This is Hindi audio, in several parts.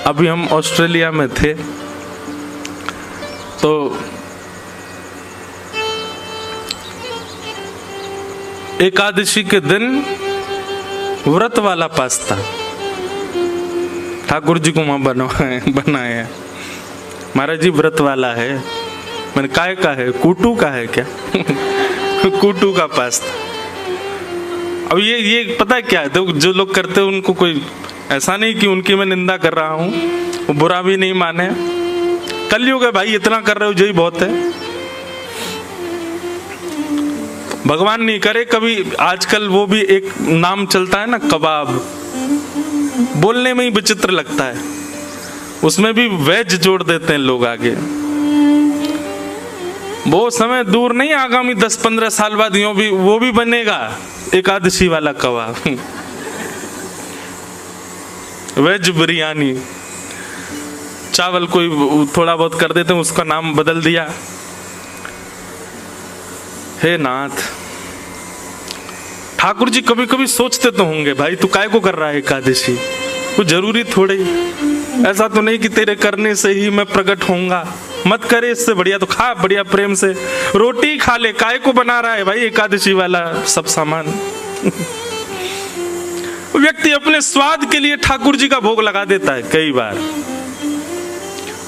अभी हम ऑस्ट्रेलिया में थे तो एकादशी के दिन व्रत वाला पास्ता ठाकुर जी को वहां बनाया है। महाराज जी व्रत वाला है। मैंने काय का है? कूटू का है क्या? कूटू का पास्ता। अब ये पता है क्या है, तो जो लोग करते हैं उनको कोई ऐसा नहीं कि उनकी मैं निंदा कर रहा हूं, वो बुरा भी नहीं माने। कलयुग है भाई, इतना कर रहे हो यही बहुत है। भगवान नहीं करे कभी। आजकल वो भी एक नाम चलता है ना, कबाब, बोलने में ही विचित्र लगता है, उसमें भी वेज जोड़ देते हैं लोग आगे। वो समय दूर नहीं, आगामी 10-15 साल बाद वो भी बनेगा एकादशी वाला कबाब, वेज बिरयानी। चावल कोई थोड़ा बहुत कर देते हैं, उसका नाम बदल दिया। हे नाथ, ठाकुर जी कभी कभी सोचते तो होंगे भाई तू काय को कर रहा है एकादशी, कुछ जरूरी थोड़े, ऐसा तो नहीं कि तेरे करने से ही मैं प्रकट होऊंगा, मत करे, इससे बढ़िया तो खा, बढ़िया प्रेम से रोटी खा ले, काय को बना रहा है भाई एकादशी वाला सब सामान। व्यक्ति अपने स्वाद के लिए ठाकुर जी का भोग लगा देता है, कई बार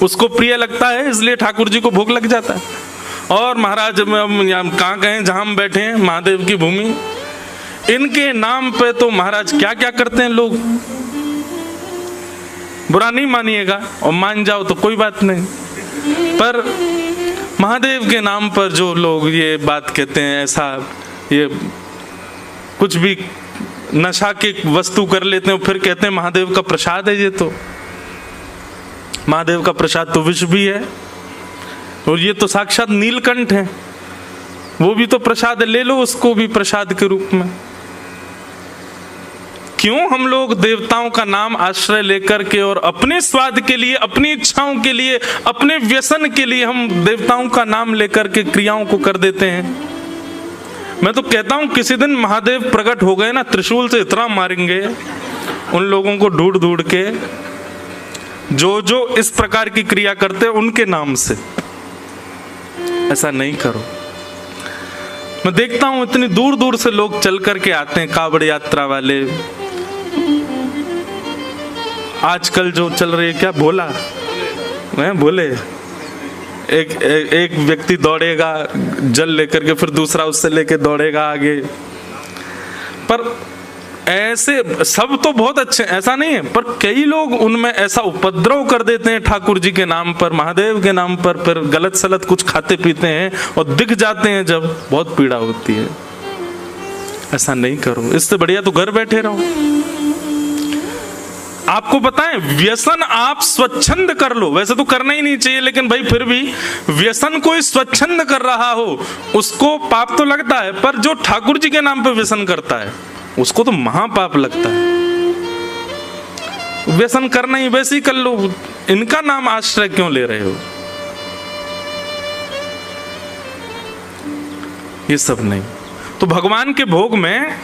उसको प्रिय लगता है इसलिए ठाकुर जी को भोग लग जाता है। और महाराज हम कहाँ गए, जहां हम बैठे हैं महादेव की भूमि, इनके नाम पे तो महाराज क्या क्या करते हैं लोग। बुरा नहीं मानिएगा, और मान जाओ तो कोई बात नहीं, पर महादेव के नाम पर जो लोग ये बात कहते हैं, ऐसा ये कुछ भी नशा की वस्तु कर लेते हैं, फिर कहते हैं महादेव का प्रसाद है। ये तो महादेव का प्रसाद तो विष भी है, और ये तो साक्षात नीलकंठ है, वो भी तो प्रसाद है, ले लो उसको भी प्रसाद के रूप में। क्यों हम लोग देवताओं का नाम आश्रय लेकर के और अपने स्वाद के लिए, अपनी इच्छाओं के लिए, अपने व्यसन के लिए हम देवताओं का नाम लेकर के क्रियाओं को कर देते हैं। मैं तो कहता हूं किसी दिन महादेव प्रकट हो गए ना, त्रिशूल से इतना मारेंगे उन लोगों को ढूंढ ढूंढ के जो जो इस प्रकार की क्रिया करते हैं उनके नाम से। ऐसा नहीं करो। मैं देखता हूं इतनी दूर दूर से लोग चल करके आते हैं, कावड़ यात्रा वाले। आजकल जो चल रही है क्या, भोला बोले, एक व्यक्ति दौड़ेगा जल लेकर के, फिर दूसरा उससे लेके दौड़ेगा आगे। पर ऐसे सब तो बहुत अच्छे, ऐसा नहीं है, पर कई लोग उनमें ऐसा उपद्रव कर देते हैं ठाकुर जी के नाम पर, महादेव के नाम पर, फिर गलत सलत कुछ खाते पीते हैं और दिख जाते हैं, जब बहुत पीड़ा होती है। ऐसा नहीं करो, इससे बढ़िया तो घर बैठे रहो। आपको पता है व्यसन आप स्वच्छंद कर लो, वैसे तो करना ही नहीं चाहिए, लेकिन भाई फिर भी व्यसन कोई स्वच्छंद कर रहा हो उसको पाप तो लगता है, पर जो ठाकुर जी के नाम पे व्यसन करता है उसको तो महापाप लगता है। व्यसन करना ही वैसे ही कर लो, इनका नाम आश्रय क्यों ले रहे हो? ये सब नहीं। तो भगवान के भोग में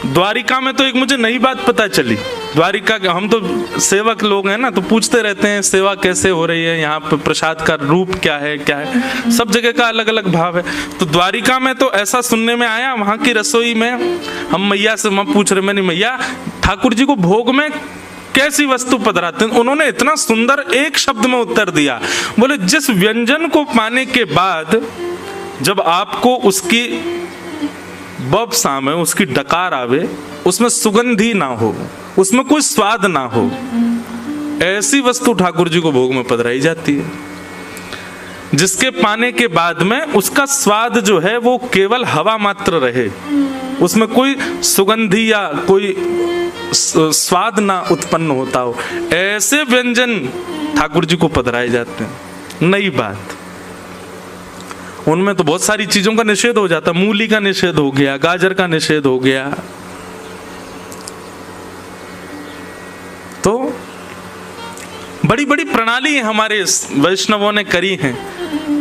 द्वारिका में तो एक मुझे नई बात पता चली। द्वारिका के हम तो सेवक लोग हैं ना, तो पूछते रहते हैं सेवा कैसे हो रही है, यहाँ पे प्रसाद का रूप क्या है, क्या है, सब जगह का अलग अलग भाव है। तो द्वारिका में तो ऐसा सुनने में आया, वहाँ की रसोई में हम मैया से पूछ रहे, मैंने मैया ठाकुर जी को भोग में कैसी वस्तु पधराते हैं? उन्होंने इतना सुंदर एक शब्द में उत्तर दिया, बोले जिस व्यंजन को पाने के बाद जब आपको उसकी बब सामे, उसकी डकार आवे, उसमें सुगंधी ना हो, उसमें कोई स्वाद ना हो, ऐसी वस्तु ठाकुर जी को भोग में पधराई जाती है, जिसके पाने के बाद में उसका स्वाद जो है वो केवल हवा मात्र रहे, उसमें कोई सुगंधी या कोई स्वाद ना उत्पन्न होता हो, ऐसे व्यंजन ठाकुर जी को पधराए जाते हैं। नई बात, उनमें तो बहुत सारी चीजों का निषेध हो जाता, मूली का निषेध हो गया, गाजर का निषेध हो गया। तो बड़ी बड़ी प्रणाली हमारे वैष्णवों ने करी हैं,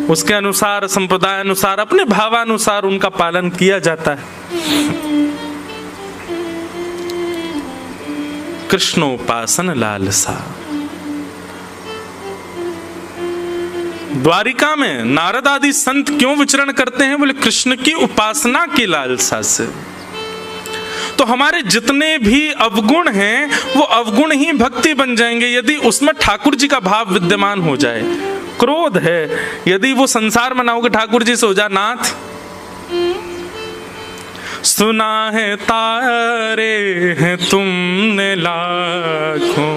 उसके अनुसार, संप्रदाय अनुसार, अपने भावानुसार उनका पालन किया जाता है। कृष्णोपासन लालसा। द्वारिका में नारद आदि संत क्यों विचरण करते हैं? बोले कृष्ण की उपासना की लालसा से। तो हमारे जितने भी अवगुण हैं वो अवगुण ही भक्ति बन जाएंगे यदि उसमें ठाकुर जी का भाव विद्यमान हो जाए। क्रोध है, यदि वो संसार मनाओगे ठाकुर जी से हो जा नाथ। सुना है तारे हैं तुमने लाखों,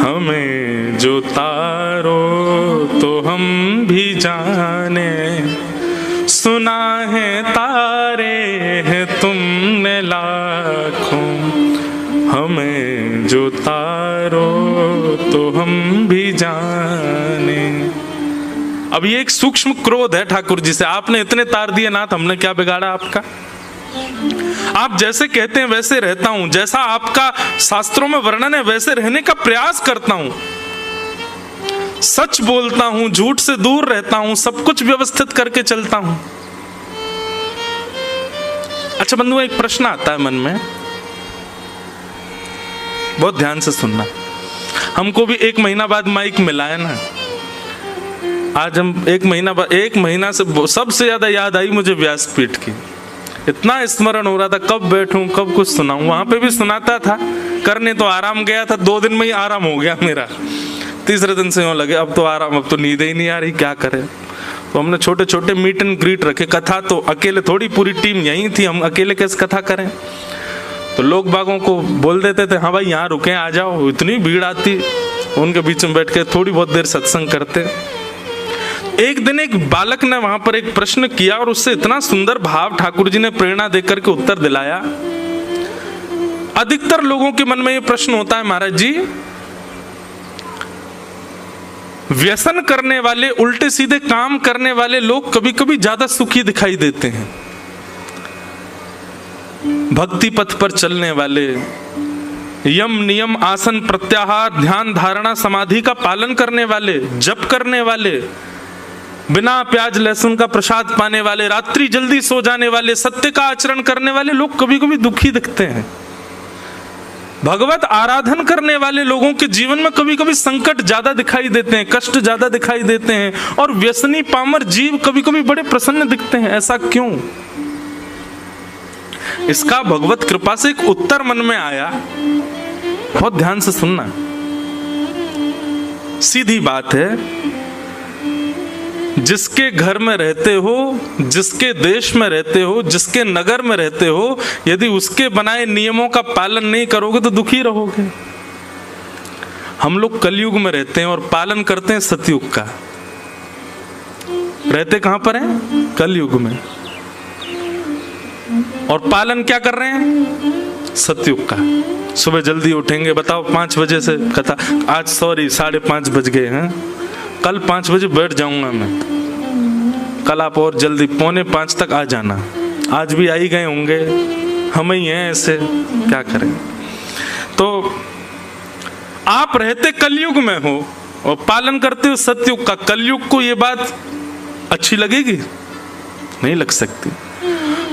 हमें जो तारो तो हम भी जाने। सुना है तारे हैं तुमने लाखों, हमें जो तारो तो हम भी जाने। अब ये एक सूक्ष्म क्रोध है ठाकुर जी से। आपने इतने तार दिए नाथ, हमने क्या बिगाड़ा आपका? आप जैसे कहते हैं वैसे रहता हूं, जैसा आपका शास्त्रों में वर्णन है वैसे रहने का प्रयास करता हूं, सच बोलता हूं, झूठ से दूर रहता हूं, सब कुछ व्यवस्थित करके चलता हूं। अच्छा बंधुओं, एक प्रश्न आता है मन में, बहुत ध्यान से सुनना। हमको भी 1 महीना बाद माइक मिला है ना, आज हम 1 महीना बाद, 1 महीना से सबसे ज्यादा याद आई मुझे व्यासपीठ की। इतना स्मरण हो रहा था कब बैठूं कब कुछ सुनाऊं। वहां पे भी सुनाता था, करने तो आराम गया था, 2 दिन में ही आराम हो गया मेरा। तीसरे दिन से यूं लगे अब तो आराम, अब तो नींद ही नहीं आ रही, क्या करें। तो हमने छोटे छोटे मीट एंड ग्रीट रखे। कथा तो अकेले थोड़ी, पूरी टीम यहीं थी, हम अकेले कैसे कथा करें। तो लोग बागों को बोल देते थे हाँ भाई यहाँ रुके, आ जाओ। इतनी भीड़ आती, उनके बीच में बैठ के थोड़ी बहुत देर सत्संग करते। एक दिन एक बालक ने वहां पर एक प्रश्न किया और उससे इतना सुंदर भाव ठाकुर जी ने प्रेरणा देकर के उत्तर दिलाया। अधिकतर लोगों के मन में ये प्रश्न होता है महाराज जी, व्यसन करने वाले, उल्टे सीधे काम करने वाले लोग कभी कभी ज्यादा सुखी दिखाई देते हैं। भक्ति पथ पर चलने वाले, यम नियम आसन प्रत्याहार ध्यान धारणा समाधि का पालन करने वाले, जप करने वाले, बिना प्याज लहसुन का प्रसाद पाने वाले, रात्रि जल्दी सो जाने वाले, सत्य का आचरण करने वाले लोग कभी कभी दुखी दिखते हैं। भगवत आराधन करने वाले लोगों के जीवन में कभी कभी संकट ज्यादा दिखाई देते हैं, कष्ट ज्यादा दिखाई देते हैं, और व्यसनी पामर जीव कभी कभी बड़े प्रसन्न दिखते हैं। ऐसा क्यों? इसका भगवत कृपा से एक उत्तर मन में आया, बहुत ध्यान से सुनना। सीधी बात है, जिसके घर में रहते हो, जिसके देश में रहते हो, जिसके नगर में रहते हो, यदि उसके बनाए नियमों का पालन नहीं करोगे तो दुखी रहोगे। हम लोग कलयुग में रहते हैं और पालन करते हैं सतयुग का। रहते कहां पर हैं? कलयुग में। और पालन क्या कर रहे हैं? सतयुग का। सुबह जल्दी उठेंगे, बताओ 5 बजे से कथा, आज सॉरी 5:30 बज गए हैं, कल 5 बजे बैठ जाऊंगा मैं। कल आप और जल्दी 4:45 तक आ जाना। आज भी आ ही गए होंगे, हम ही हैं ऐसे, क्या करें। तो आप रहते कलयुग में हो और पालन करते हो सतयुग का। कलयुग को ये बात अच्छी लगेगी? नहीं लग सकती।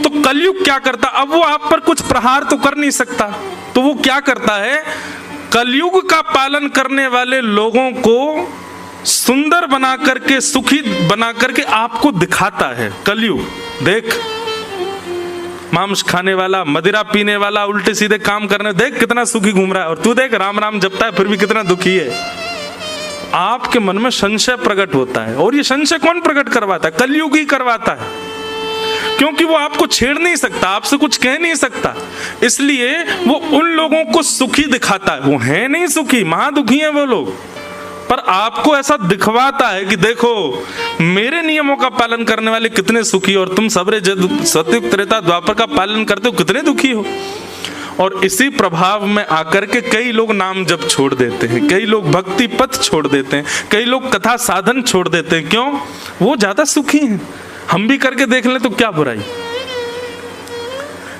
तो कलयुग क्या करता? अब वो आप पर कुछ प्रहार तो कर नहीं सकता, तो वो क्या करता है? कलयुग का पालन करने वाले लोगों को सुंदर बना करके, सुखी बना करके आपको दिखाता है। कलयुग देख, मांस खाने वाला, मदिरा पीने वाला, उल्टे सीधे काम करने, देख कितना सुखी घूम रहा है, और तू देख राम राम जपता है फिर भी कितना दुखी है। आपके मन में संशय प्रकट होता है, और ये संशय कौन प्रकट करवाता है? कलयुग ही करवाता है, क्योंकि वो आपको छेड़ नहीं सकता, आपसे कुछ कह नहीं सकता, इसलिए वो उन लोगों को सुखी दिखाता है। वो है नहीं सुखी, महादुखी है वो लोग, पर आपको ऐसा दिखवाता है कि देखो मेरे नियमों का पालन करने वाले कितने सुखी, और तुम सबरे सतयुग त्रेता द्वापर का पालन करते हो कितने दुखी हो। और इसी प्रभाव में आकर के कई लोग नाम जप छोड़ देते हैं, कई लोग भक्ति पथ छोड़ देते हैं, कई लोग कथा साधन छोड़ देते हैं। क्यों? वो ज्यादा सुखी हैं। हम भी करके देख लें तो क्या बुराई।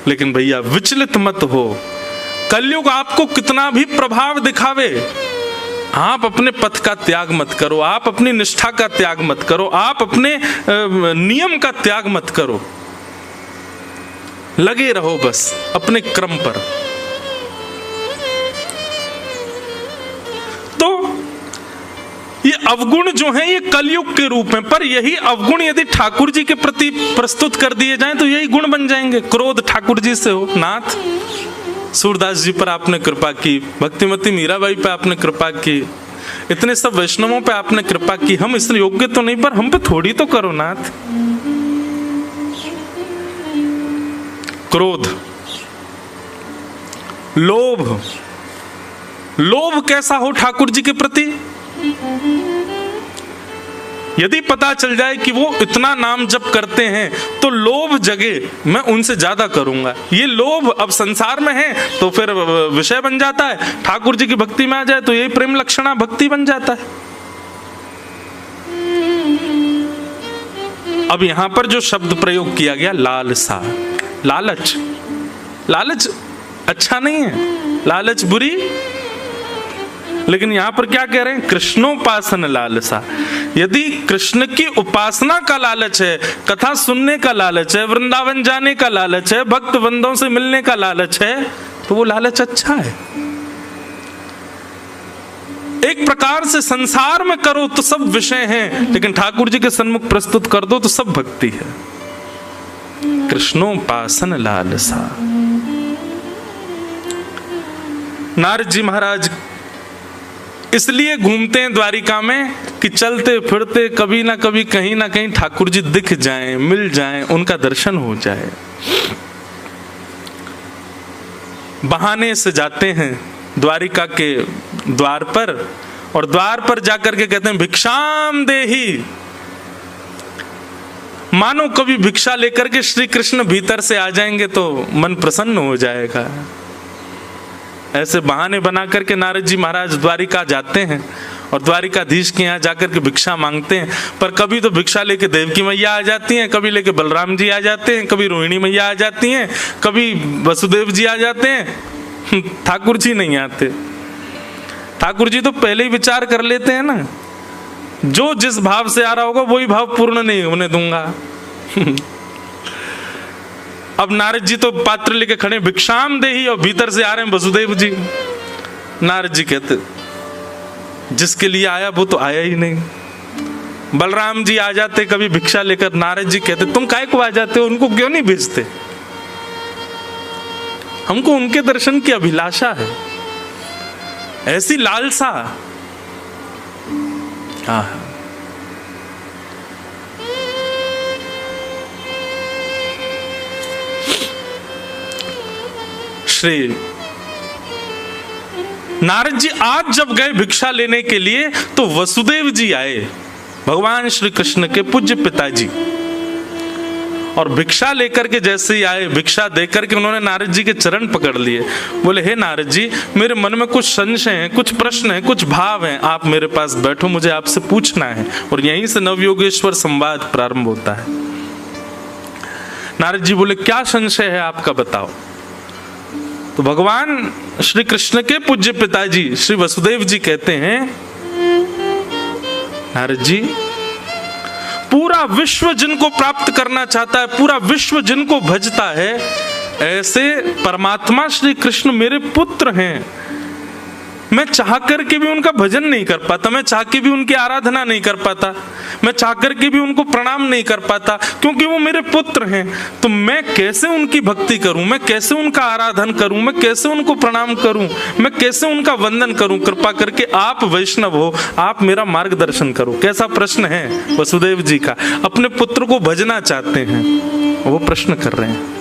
लेकिन भैया विचलित मत हो, कलयुग आपको कितना भी प्रभाव दिखावे, आप अपने पथ का त्याग मत करो, आप अपनी निष्ठा का त्याग मत करो, आप अपने नियम का त्याग मत करो। लगे रहो बस अपने क्रम पर। ये अवगुण जो हैं ये कलयुग के रूप में, पर यही अवगुण यदि ठाकुर जी के प्रति प्रस्तुत कर दिए जाएं तो यही गुण बन जाएंगे। क्रोध ठाकुर जी से हो, नाथ सूरदास जी पर आपने कृपा की, भक्तिमती मीराबाई पे आपने कृपा की, इतने सब वैष्णवों पे आपने कृपा की, हम इस योग्य तो नहीं पर हम पे थोड़ी तो करो नाथ। क्रोध, लोभ, लोभ कैसा हो ठाकुर जी के प्रति? यदि पता चल जाए कि वो इतना नाम जप करते हैं तो लोभ जगे, मैं उनसे ज्यादा करूंगा, ये लोभ अब संसार में है तो फिर विषय बन जाता है। ठाकुर जी की भक्ति में आ जाए तो यही प्रेम लक्षणा भक्ति बन जाता है। अब यहां पर जो शब्द प्रयोग किया गया लालसा, लालच, लालच अच्छा नहीं है, लालच बुरी, लेकिन यहां पर क्या कह रहे हैं? कृष्णोपासन लालसा। यदि कृष्ण की उपासना का लालच है, कथा सुनने का लालच है, वृंदावन जाने का लालच है, भक्त बंदों से मिलने का लालच है, तो वो लालच अच्छा है। एक प्रकार से संसार में करो तो सब विषय हैं, लेकिन ठाकुर जी के सन्मुख प्रस्तुत कर दो तो सब भक्ति है। कृष्णोपासन लालसा। नारद जी महाराज इसलिए घूमते हैं द्वारिका में कि चलते फिरते कभी ना कभी कहीं ना कहीं ठाकुर जी दिख जाएं, मिल जाएं, उनका दर्शन हो जाए। बहाने से जाते हैं द्वारिका के द्वार पर, और द्वार पर जाकर के कहते हैं भिक्षाम देहि, मानो कभी भिक्षा लेकर के श्री कृष्ण भीतर से आ जाएंगे तो मन प्रसन्न हो जाएगा। ऐसे बहाने बना करके नारद जी महाराज द्वारिका जाते हैं और द्वारिकाधीश के यहाँ जाकर के भिक्षा मांगते हैं। पर कभी तो भिक्षा लेके देवकी मैया आ जाती हैं, कभी लेके बलराम जी आ जाते हैं, कभी रोहिणी मैया आ जाती हैं, कभी वसुदेव जी आ जाते हैं, ठाकुर जी नहीं आते। ठाकुर जी तो पहले ही विचार कर लेते हैं ना, जो जिस भाव से आ रहा होगा वही भाव पूर्ण नहीं होने दूंगा। अब नारद जी तो पात्र लेके खड़े भिक्षाम देहि, और भीतर से आ रहे हैं वसुदेव जी। नारद जी कहते जिसके लिए आया वो तो आया ही नहीं। बलराम जी आ जाते कभी भिक्षा लेकर, नारद जी कहते तुम काहे को आ जाते हो, उनको क्यों नहीं भेजते? हमको उनके दर्शन की अभिलाषा है, ऐसी लालसा। हाँ, श्री नारद जी आज जब गए भिक्षा लेने के लिए तो वसुदेव जी आए, भगवान श्री कृष्ण के पूज्य पिताजी, और भिक्षा लेकर के जैसे ही आए, भिक्षा देकर के उन्होंने नारद जी के चरण पकड़ लिए। बोले हे नारद जी, मेरे मन में कुछ संशय हैं, कुछ प्रश्न हैं, कुछ भाव हैं, आप मेरे पास बैठो, मुझे आपसे पूछना है। और यहीं से नवयोगेश्वर संवाद प्रारंभ होता है। नारद जी बोले क्या संशय है आपका, बताओ। तो भगवान श्री कृष्ण के पूज्य पिताजी श्री वसुदेव जी कहते हैं नारद जी, पूरा विश्व जिनको प्राप्त करना चाहता है, पूरा विश्व जिनको भजता है, ऐसे परमात्मा श्री कृष्ण मेरे पुत्र हैं। मैं चाह करके भी उनका भजन नहीं कर पाता, मैं चाह के भी उनकी आराधना नहीं कर पाता, मैं चाह करके भी उनको प्रणाम नहीं कर पाता, क्योंकि वो मेरे पुत्र हैं। तो मैं कैसे उनकी भक्ति करूं, मैं कैसे उनका आराधन करूं, मैं कैसे उनको प्रणाम करूं, मैं कैसे उनका वंदन करूं? कृपा करके आप वैष्णव हो, आप मेरा मार्गदर्शन करो। कैसा प्रश्न है वसुदेव जी का, अपने पुत्र को भजना चाहते हैं, वो प्रश्न कर रहे हैं।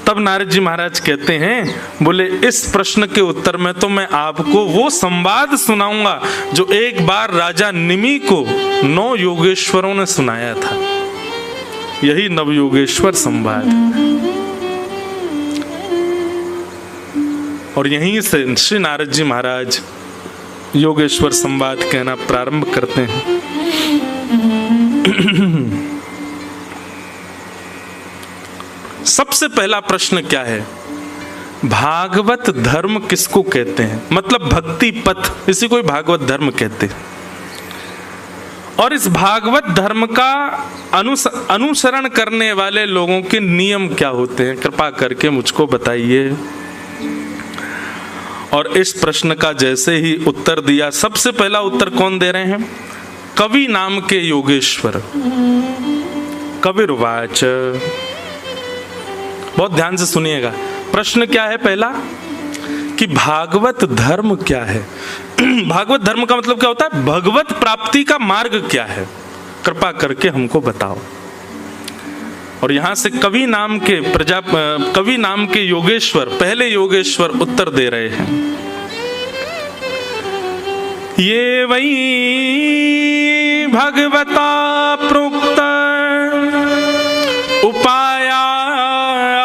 तब नारद जी महाराज कहते हैं, बोले इस प्रश्न के उत्तर में तो मैं आपको वो संवाद सुनाऊंगा जो एक बार राजा निमि को 9 योगेश्वरों ने सुनाया था। यही नवयोगेश्वर संवाद। और यहीं से श्री नारद जी महाराज योगेश्वर संवाद कहना प्रारंभ करते हैं। सबसे पहला प्रश्न क्या है? भागवत धर्म किसको कहते हैं? मतलब भक्ति पथ, इसी को ही भागवत धर्म कहते हैं। और इस भागवत धर्म का अनुसरण करने वाले लोगों के नियम क्या होते हैं? कृपा करके मुझको बताइए। और इस प्रश्न का जैसे ही उत्तर दिया, सबसे पहला उत्तर कौन दे रहे हैं? कवि नाम के योगेश्वर। कविर्वाच, बहुत ध्यान से सुनिएगा। प्रश्न क्या है पहला? कि भागवत धर्म क्या है? भागवत धर्म का मतलब क्या होता है? भगवत प्राप्ति का मार्ग क्या है? कृपा करके हमको बताओ। और यहां से कवि नाम के योगेश्वर, पहले योगेश्वर उत्तर दे रहे हैं। ये वही भगवता प्रोक्त उपाया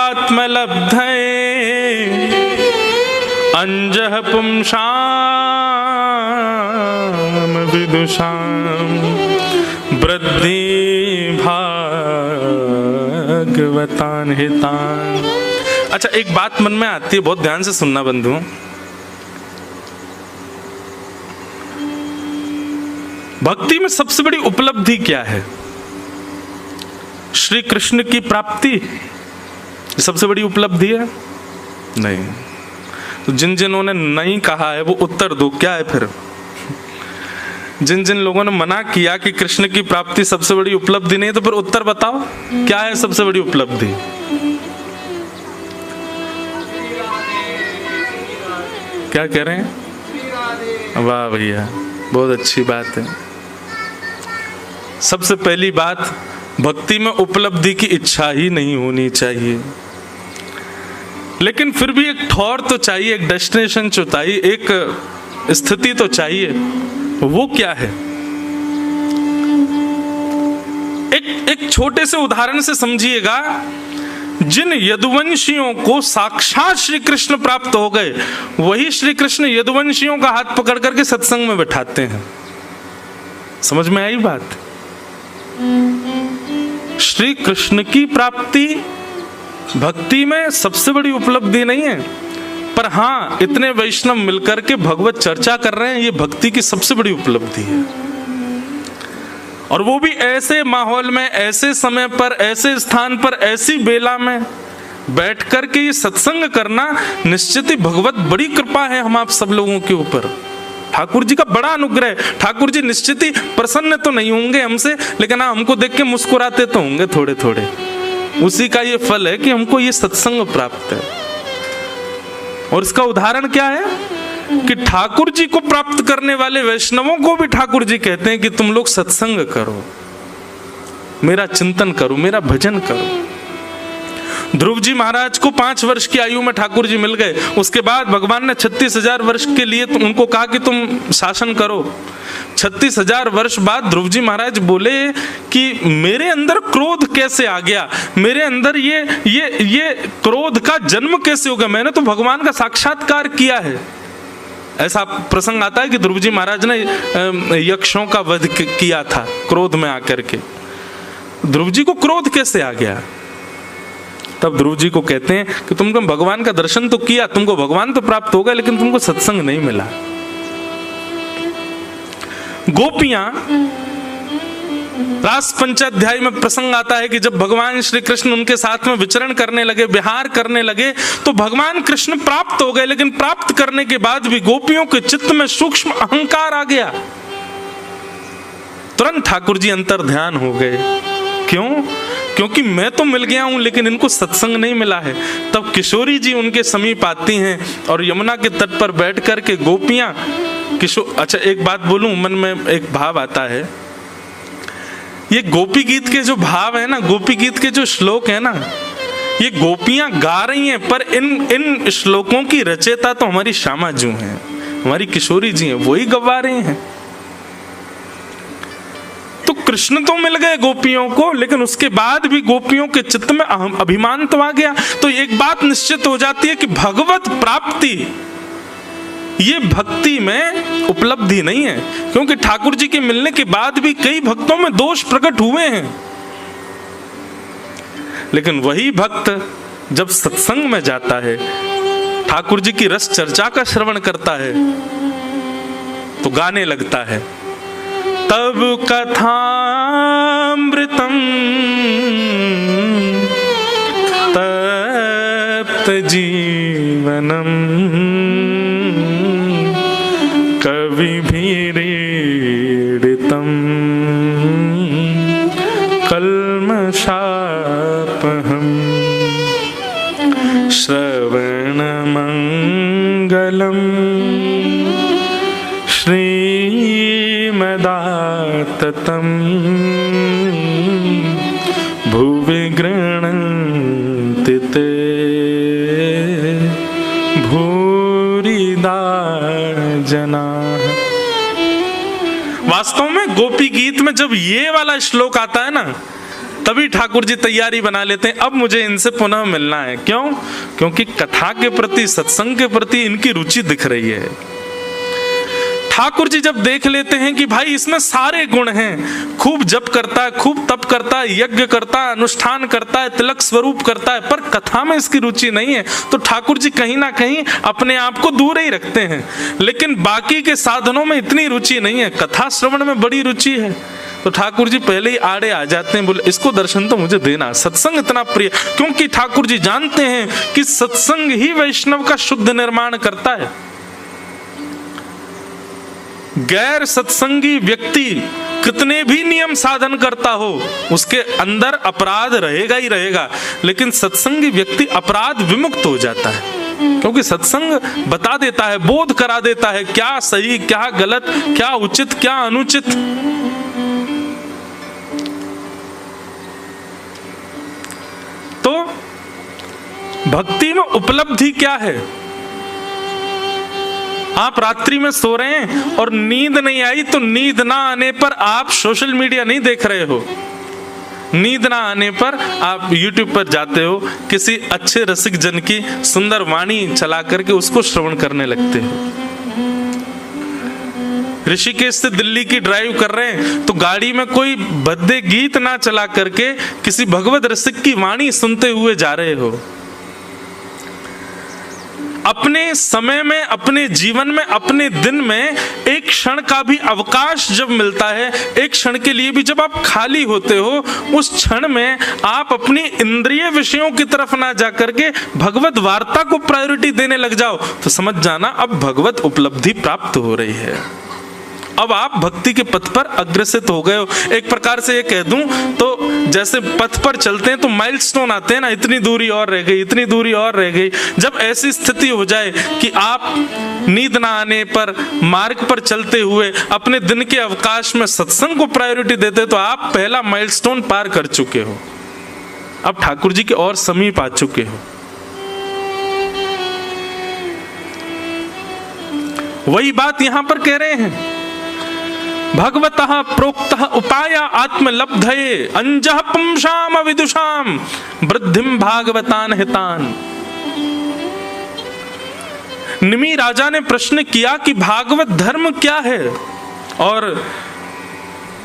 आत्मलब्धये अंजः पुंसाम विदुषाम वृद्धि भागवतान हितान। अच्छा, एक बात मन में आती है, बहुत ध्यान से सुनना बंधुओं। भक्ति में सबसे बड़ी उपलब्धि क्या है? श्री कृष्ण की प्राप्ति सबसे बड़ी उपलब्धि है? नहीं। तो जिन्होंने नहीं कहा है वो उत्तर दो, क्या है फिर? जिन लोगों ने मना किया कि कृष्ण की प्राप्ति सबसे बड़ी उपलब्धि नहीं है, तो फिर उत्तर बताओ क्या है सबसे बड़ी उपलब्धि? क्या कह रहे हैं? वाह भैया, बहुत अच्छी बात है। सबसे पहली बात, भक्ति में उपलब्धि की इच्छा ही नहीं होनी चाहिए। लेकिन फिर भी एक ठौर तो चाहिए, एक डेस्टिनेशन तो चाहिए, एक स्थिति तो चाहिए। वो क्या है? एक छोटे से उदाहरण से समझिएगा। जिन यदुवंशियों को साक्षात श्री कृष्ण प्राप्त हो गए, वही श्री कृष्ण यदुवंशियों का हाथ पकड़ करके सत्संग में बैठाते हैं। समझ में आई बात? श्री कृष्ण की प्राप्ति भक्ति में सबसे बड़ी उपलब्धि नहीं है, पर हाँ, इतने वैष्णव मिलकर के भगवत चर्चा कर रहे हैं, ये भक्ति की सबसे बड़ी उपलब्धि है। और वो भी ऐसे माहौल में, ऐसे समय पर, ऐसे स्थान पर, ऐसी बेला में बैठ करके ये सत्संग करना निश्चित ही भगवत बड़ी कृपा है हम आप सब लोगों के ऊपर। ठाकुर जी का बड़ा अनुग्रह। ठाकुर जी निश्चित ही प्रसन्न तो नहीं होंगे हमसे, लेकिन हाँ, हमको देख के मुस्कुराते तो होंगे थोड़े थोड़े। उसी का ये फल है कि हमको ये सत्संग प्राप्त है। और इसका उदाहरण क्या है कि ध्रुव जी को प्राप्त करने वाले वैष्णवों को भी ठाकुर जी कहते हैं कि तुम लोग सत्संग करो, मेरा चिंतन करो, मेरा भजन करो। ध्रुव जी महाराज को 5 वर्ष की आयु में ठाकुर जी मिल गए। उसके बाद भगवान ने 36,000 वर्ष के लिए उनको कहा कि तुम शासन करो। 36,000 वर्ष बाद ध्रुव जी महाराज बोले कि मेरे अंदर क्रोध कैसे आ गया, मेरे अंदर ये क्रोध का जन्म कैसे हो गया? मैंने तो भगवान का साक्षात्कार किया है। ऐसा प्रसंग आता है कि ध्रुव जी महाराज ने यक्षों का वध किया था क्रोध में आकर के। ध्रुव जी को क्रोध कैसे आ गया? तब ध्रुव जी को कहते हैं कि तुमको भगवान का दर्शन तो किया, तुमको भगवान तो प्राप्त हो गया, लेकिन तुमको सत्संग नहीं मिला। गोपियां, रास पंचाध्याय में प्रसंग आता है कि जब भगवान श्री कृष्ण उनके साथ में विचरण करने लगे, विहार करने लगे, तो भगवान कृष्ण प्राप्त हो गए, लेकिन प्राप्त करने के बाद भी गोपियों के चित्त में सूक्ष्म अहंकार आ गया। तुरंत ठाकुर जी अंतर ध्यान हो गए। क्यों? क्योंकि मैं तो मिल गया हूं, लेकिन इनको सत्संग नहीं मिला है। तब किशोरी जी उनके समीप आती हैं और यमुना के तट पर बैठ कर के गोपियां अच्छा, एक बात बोलूं, मन में एक भाव आता है। ये गोपी गीत के जो भाव है ना, गोपी गीत के जो श्लोक है ना, ये गोपियां गा रही हैं, पर इन श्लोकों की रचयिता तो हमारी श्यामा जी हैं, हमारी किशोरी जी हैं, वही गवा रहे हैं। तो कृष्ण तो मिल गए गोपियों को, लेकिन उसके बाद भी गोपियों के चित्त में अभिमान तो आ गया। तो एक बात निश्चित हो जाती है कि भगवत प्राप्ति ये भक्ति में उपलब्धि नहीं है, क्योंकि ठाकुर जी के मिलने के बाद भी कई भक्तों में दोष प्रकट हुए हैं। लेकिन वही भक्त जब सत्संग में जाता है, ठाकुर जी की रस चर्चा का श्रवण करता है, तो गाने लगता है, तब कथामृतम तप्त जीवनम विभीड़ितं कल्मषापहम् श्रवणमङ्गलं श्रीमदाततं भुवि गृह्णन्ति ते भूरिदा जनाः। वास्तव में गोपी गीत में जब ये वाला श्लोक आता है ना, तभी ठाकुर जी तैयारी बना लेते हैं, अब मुझे इनसे पुनः मिलना है। क्यों? क्योंकि कथा के प्रति, सत्संग के प्रति इनकी रुचि दिख रही है। ठाकुर जी जब देख लेते हैं कि भाई इसमें सारे गुण हैं, खूब जप करता है, खूब तप करता है, यज्ञ करता है, अनुष्ठान करता है, तिलक स्वरूप करता है, पर कथा में इसकी रुचि नहीं है, तो ठाकुर जी कहीं ना कहीं अपने आप को दूर ही रखते हैं। लेकिन बाकी के साधनों में इतनी रुचि नहीं है, कथा श्रवण में बड़ी रुचि है, तो ठाकुर जी पहले ही आड़े आ जाते हैं, बोले इसको दर्शन तो मुझे देना। सत्संग इतना प्रिय, क्योंकि ठाकुर जी जानते हैं कि सत्संग ही वैष्णव का शुद्ध निर्माण करता है। गैर सत्संगी व्यक्ति कितने भी नियम साधन करता हो, उसके अंदर अपराध रहेगा ही रहेगा, लेकिन सत्संगी व्यक्ति अपराध विमुक्त हो जाता है, क्योंकि सत्संग बता देता है, बोध करा देता है क्या सही, क्या गलत, क्या उचित, क्या अनुचित। तो भक्ति में उपलब्धि क्या है? आप रात्रि में सो रहे हैं और नींद नहीं आई, तो नींद ना आने पर आप सोशल मीडिया नहीं देख रहे हो, नींद ना आने पर आप YouTube पर जाते हो, किसी अच्छे रसिक जन की सुंदर वाणी चला करके उसको श्रवण करने लगते हो। ऋषिकेश से दिल्ली की ड्राइव कर रहे हैं, तो गाड़ी में कोई भद्दे गीत ना चला करके किसी भगवत रसिक की वाणी सुनते हुए जा रहे हो। अपने समय में, अपने जीवन में, अपने दिन में एक क्षण का भी अवकाश जब मिलता है, एक क्षण के लिए भी जब आप खाली होते हो, उस क्षण में आप अपनी इंद्रिय विषयों की तरफ ना जाकर के भगवत वार्ता को प्रायोरिटी देने लग जाओ, तो समझ जाना अब भगवत उपलब्धि प्राप्त हो रही है। अब आप भक्ति के पथ पर अग्रसित हो गए हो। एक प्रकार से ये कह दूं तो जैसे पथ पर चलते हैं तो माइलस्टोन आते हैं ना, इतनी दूरी और रह गई, इतनी दूरी और रह गई। जब ऐसी स्थिति हो जाए कि आप नींद ना आने पर, मार्ग पर चलते हुए अपने दिन के अवकाश में सत्संग को प्रायोरिटी देते, तो आप पहला माइलस्टोन पार कर चुके हो, अब ठाकुर जी के और समीप आ चुके हो। वही बात यहां पर कह रहे हैं, भगवतः प्रोक्तः उपाय आत्मलब्धये अंजः पुंसाम विदुषाम वृद्धिम भागवतान हितान। निमि राजा ने प्रश्न किया कि भागवत धर्म क्या है, और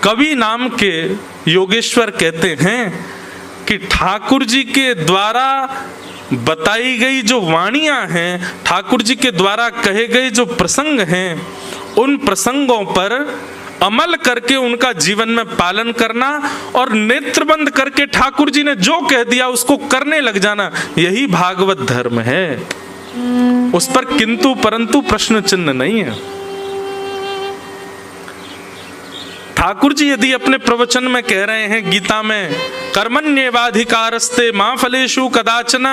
कवि नाम के योगेश्वर कहते हैं कि ठाकुर जी के द्वारा बताई गई जो वाणियां हैं, ठाकुर जी के द्वारा कहे गए जो प्रसंग हैं, उन प्रसंगों पर अमल करके उनका जीवन में पालन करना, और नेत्र बंद करके ठाकुर जी ने जो कह दिया उसको करने लग जाना, यही भागवत धर्म है। उस पर किंतु परंतु प्रश्न चिन्ह नहीं है। ठाकुर जी यदि अपने प्रवचन में कह रहे हैं गीता में, कर्मण्येवाधिकारस्ते मा फलेषु कदाचन,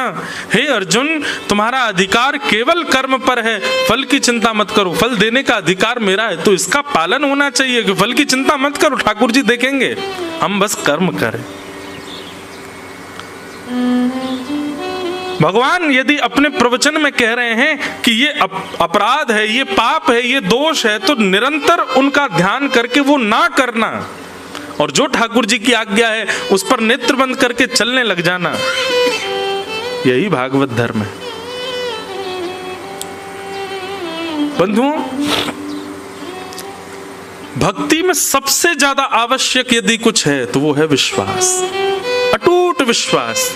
हे अर्जुन तुम्हारा अधिकार केवल कर्म पर है, फल की चिंता मत करो, फल देने का अधिकार मेरा है, तो इसका पालन होना चाहिए कि फल की चिंता मत करो, ठाकुर जी देखेंगे, हम बस कर्म करें। भगवान यदि अपने प्रवचन में कह रहे हैं कि ये अपराध है, ये पाप है, ये दोष है, तो निरंतर उनका ध्यान करके वो ना करना, और जो ठाकुर जी की आज्ञा है उस पर नेत्र बंद करके चलने लग जाना, यही भागवत धर्म है। बंधुओं, भक्ति में सबसे ज्यादा आवश्यक यदि कुछ है तो वो है विश्वास, अटूट विश्वास।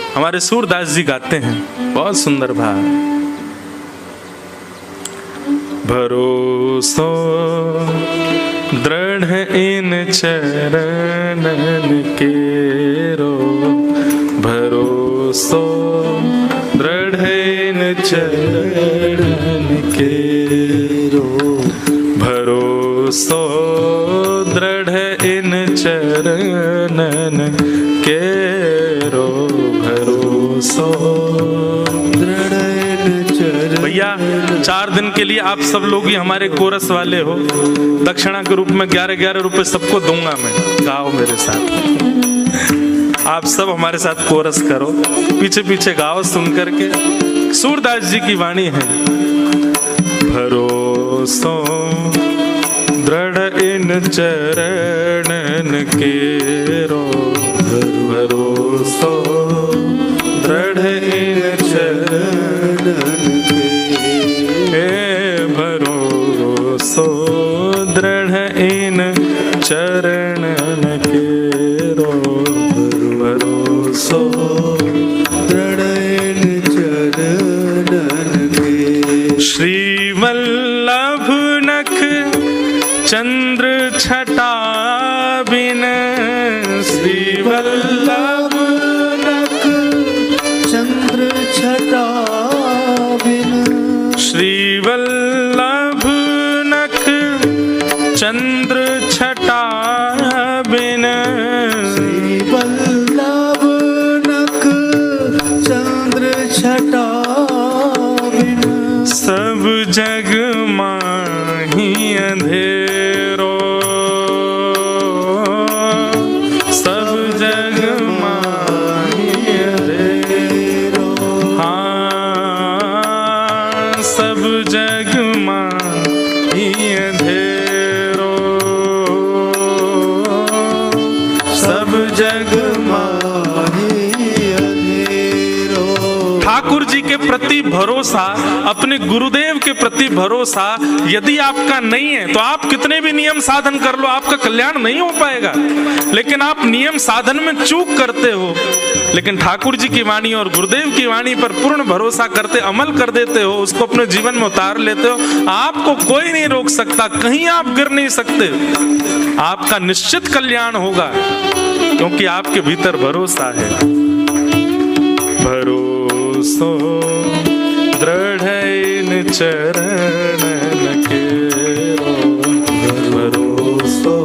हमारे सूरदास जी गाते हैं बहुत सुंदर भाव, भरोसो दृढ़ इन चरणन केरो, भरोसो दृढ़ इन चरणन के भरोसो दृढ़ इन चरणन केरो भरोसो दृढ़ इन चरणन। भैया 4 दिन के लिए आप सब लोग ही हमारे कोरस वाले हो, दक्षिणा के रूप में 11-11 रुपए सबको दूंगा मैं, गाओ मेरे साथ। आप सब हमारे साथ कोरस करो, पीछे पीछे गाओ सुन करके। सूरदास जी की वाणी है, भरोसो दृढ़ इन चरणन केरो भरोसो दृढ़ इन चरणन के भरोसो दृढ़ इन चरणन केरो भरोसो दृढ़ इन चरणन के। श्री वल्लभ नख चंद्र छटा बिन, श्री वल्लभ नख चंद्र छटा बिन, श्री वल्लभ नख चंद्र छटा बिन, श्री वल्लभ नख चंद्र छटा बिन, सब जग माही अंधेरो, सब जग माही अंधेरो, हाँ सब जग माही अंधेरो, सब जग माही अंधेरो। ठाकुर जी के प्रति भरोसा, अपने गुरुदेव के प्रति भरोसा यदि आपका नहीं है तो आप कितने भी नियम साधन कर लो, आपका कल्याण नहीं हो पाएगा। लेकिन आप नियम साधन में चूक करते हो, लेकिन ठाकुर जी की वाणी और गुरुदेव की वाणी पर पूर्ण भरोसा करते, अमल कर देते हो, उसको अपने जीवन में उतार लेते हो, आपको कोई नहीं रोक सकता, कहीं आप गिर नहीं सकते। आपका निश्चित कल्याण होगा, क्योंकि आपके भीतर भरोसा है। भरोसो दृढ़ इन चरणन केरो भरोसो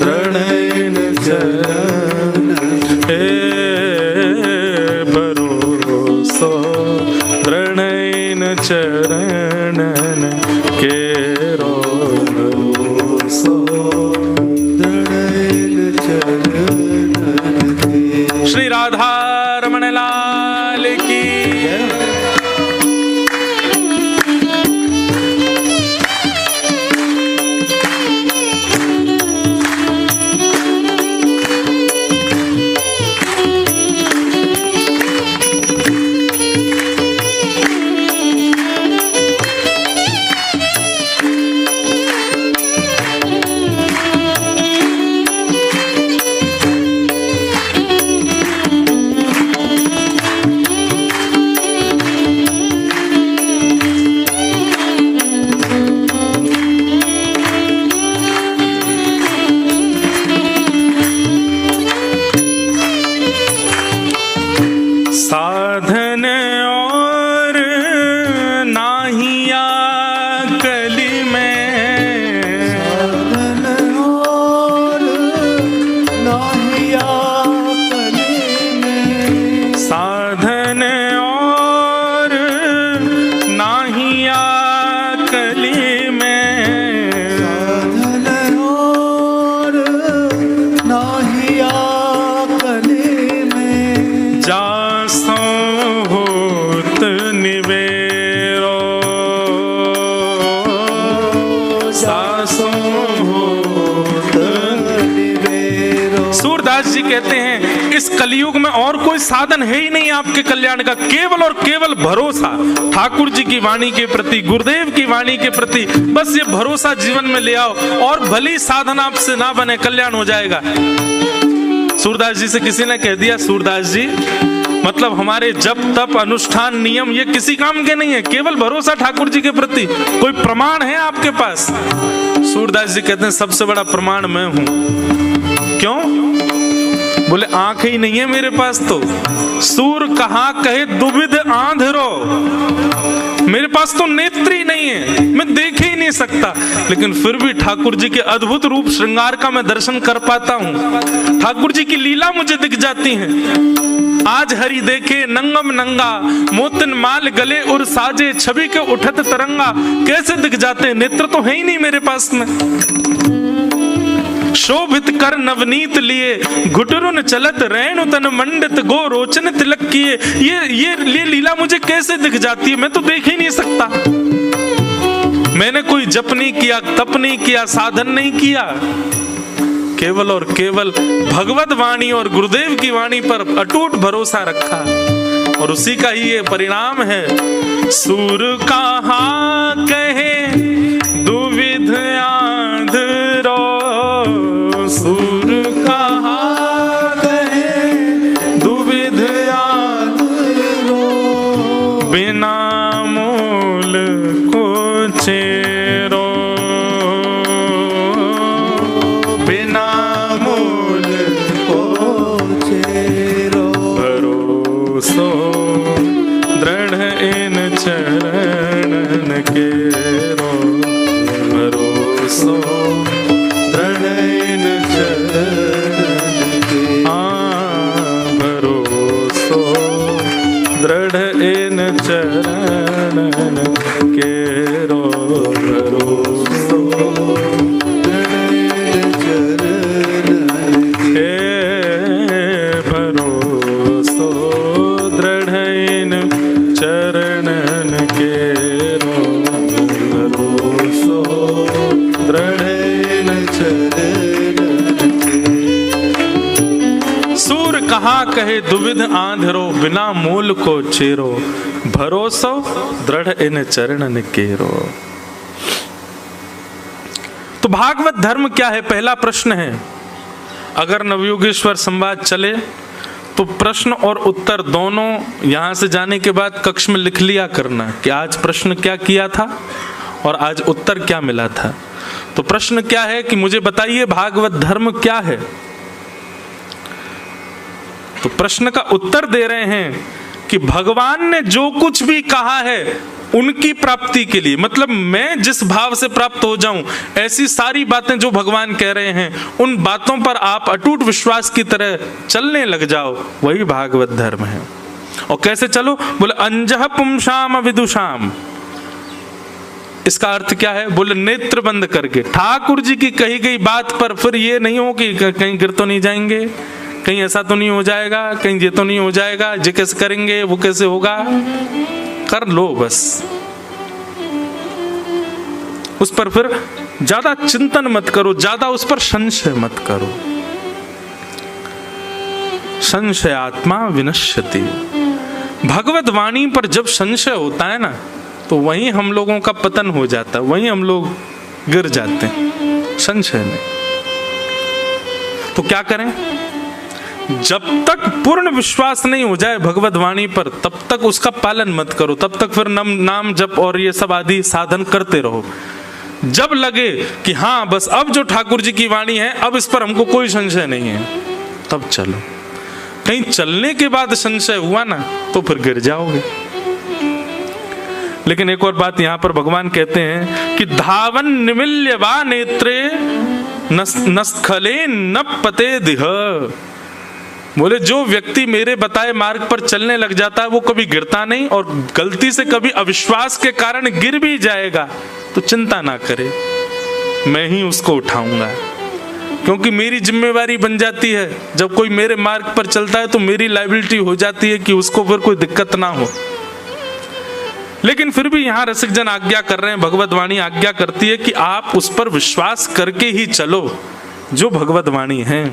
दृढ़ इन चरणन हे भरोसो दृढ़ इन चरणन केरो भरोसो दृढ़ इन चरणन के। श्री राधा रमण लाल की। साधन और नाहिया कली में, साधन और नाहिया कली में, साधन और नाहिया कली में, साधन और नाहिया कली में, जासो होत निवेरो, सासो होत निवेरो। सूरदास जी कहते हैं इस कलयुग में और कोई साधन है ही नहीं आपके कल्याण का, केवल और केवल भरोसा ठाकुर जी की वाणी के प्रति, गुरुदेव की वाणी के प्रति। बस ये भरोसा जीवन में ले आओ और भली साधन आपसे ना बने, कल्याण हो जाएगा। सूरदास जी से किसी ने कह दिया, सूरदास जी मतलब हमारे जप तप अनुष्ठान नियम ये किसी काम के नहीं है, केवल भरोसा ठाकुर जी के प्रति, कोई प्रमाण है आपके पास? सूरदास जी कहते हैं सबसे बड़ा प्रमाण मैं हूं। क्यों? बोले आंख ही नहीं है मेरे पास तो। सूर कहा कहे दुविध आंधरो, मेरे पास तो नेत्र ही नहीं है, मैं देख ही नहीं सकता, लेकिन फिर भी ठाकुर जी के अद्भुत रूप श्रृंगार का मैं दर्शन कर पाता हूँ। ठाकुर जी की लीला मुझे दिख जाती है। आज हरि देखे नंगम नंगा, मोतिन माल गले और साजे, छवि के उठत तरंगा। कैसे दिख जाते हैं, नेत्र तो है ही नहीं मेरे पास में। शोभित कर नवनीत लिए, घुटरुन चलत रैणु तन मंडित, गो रोचन तिलक किए। ये लीला मुझे कैसे दिख जाती है, मैं तो देख ही नहीं सकता। मैंने कोई जप नहीं किया, तप नहीं किया, साधन नहीं किया, केवल और केवल भगवत वाणी और गुरुदेव की वाणी पर अटूट भरोसा रखा, और उसी का ही ये परिणाम है। सूर कहाँ कहे दुविध आंधरो, सूर कहाँ कहे दुविध आंधरो, बिना मूल को चेरो, बिना मूल को चेरो। भरोसो दृढ़ इन चरणन केरो, भरोसो दृढ़ इन चरणन के। भरोसो दृढ़ इन चरणन केरो, भरोसो दृढ़ इन चरणन के। भरोसो दृढ़ इन चरणन केरो, भरोसो दृढ़ इन चरणन के। सूर कहाँ कहे दुविध आंधरो, बिना मूल को चेरो, भरोसो दृढ़ इन चरणन केरो। तो भागवत धर्म क्या है, पहला प्रश्न है। अगर नवयोगेश्वर संवाद चले तो प्रश्न और उत्तर दोनों यहां से जाने के बाद कक्ष में लिख लिया करना कि आज प्रश्न क्या किया था और आज उत्तर क्या मिला था। तो प्रश्न क्या है कि मुझे बताइए भागवत धर्म क्या है। तो प्रश्न का उत्तर दे रहे हैं कि भगवान ने जो कुछ भी कहा है उनकी प्राप्ति के लिए, मतलब मैं जिस भाव से प्राप्त हो जाऊं, ऐसी सारी बातें जो भगवान कह रहे हैं उन बातों पर आप अटूट विश्वास की तरह चलने लग जाओ, वही भागवत धर्म है। और कैसे चलो, बोले अंजह पुंसाम विदुषाम। इसका अर्थ क्या है, बोले नेत्र बंद करके ठाकुर जी की कही गई बात पर फिर ये नहीं हो कि कहीं गिर तो नहीं जाएंगे, कहीं ऐसा तो नहीं हो जाएगा, कहीं ये तो नहीं हो जाएगा, ये कैसे करेंगे, वो कैसे होगा, कर लो बस। उस पर फिर ज्यादा चिंतन मत करो, ज्यादा उस पर संशय मत करो। संशय आत्मा विनश्यति। भगवत वाणी पर जब संशय होता है ना, तो वहीं हम लोगों का पतन हो जाता है, वहीं हम लोग गिर जाते हैं संशय में। तो क्या करें, जब तक पूर्ण विश्वास नहीं हो जाए भगवत वाणी पर तब तक उसका पालन मत करो, तब तक फिर नाम जप और ये सब आदि साधन करते रहो। जब लगे कि हाँ बस अब जो ठाकुर जी की वाणी है अब इस पर हमको कोई संशय नहीं है, तब चलो। कहीं चलने के बाद संशय हुआ ना तो फिर गिर जाओगे। लेकिन एक और बात यहाँ पर भगवान कहते हैं कि धावन निमिल्य वा नेत्रे नस्खले न पते दिह। बोले जो व्यक्ति मेरे बताए मार्ग पर चलने लग जाता है वो कभी गिरता नहीं, और गलती से कभी अविश्वास के कारण गिर भी जाएगा तो चिंता ना करे, मैं ही उसको उठाऊंगा, क्योंकि मेरी जिम्मेवारी बन जाती है। जब कोई मेरे मार्ग पर चलता है तो मेरी लायबिलिटी हो जाती है कि उसको फिर कोई दिक्कत ना हो। लेकिन फिर भी यहाँ रसिक जन आज्ञा कर रहे हैं, भगवत वाणी आज्ञा करती है कि आप उस पर विश्वास करके ही चलो जो भगवत वाणी है।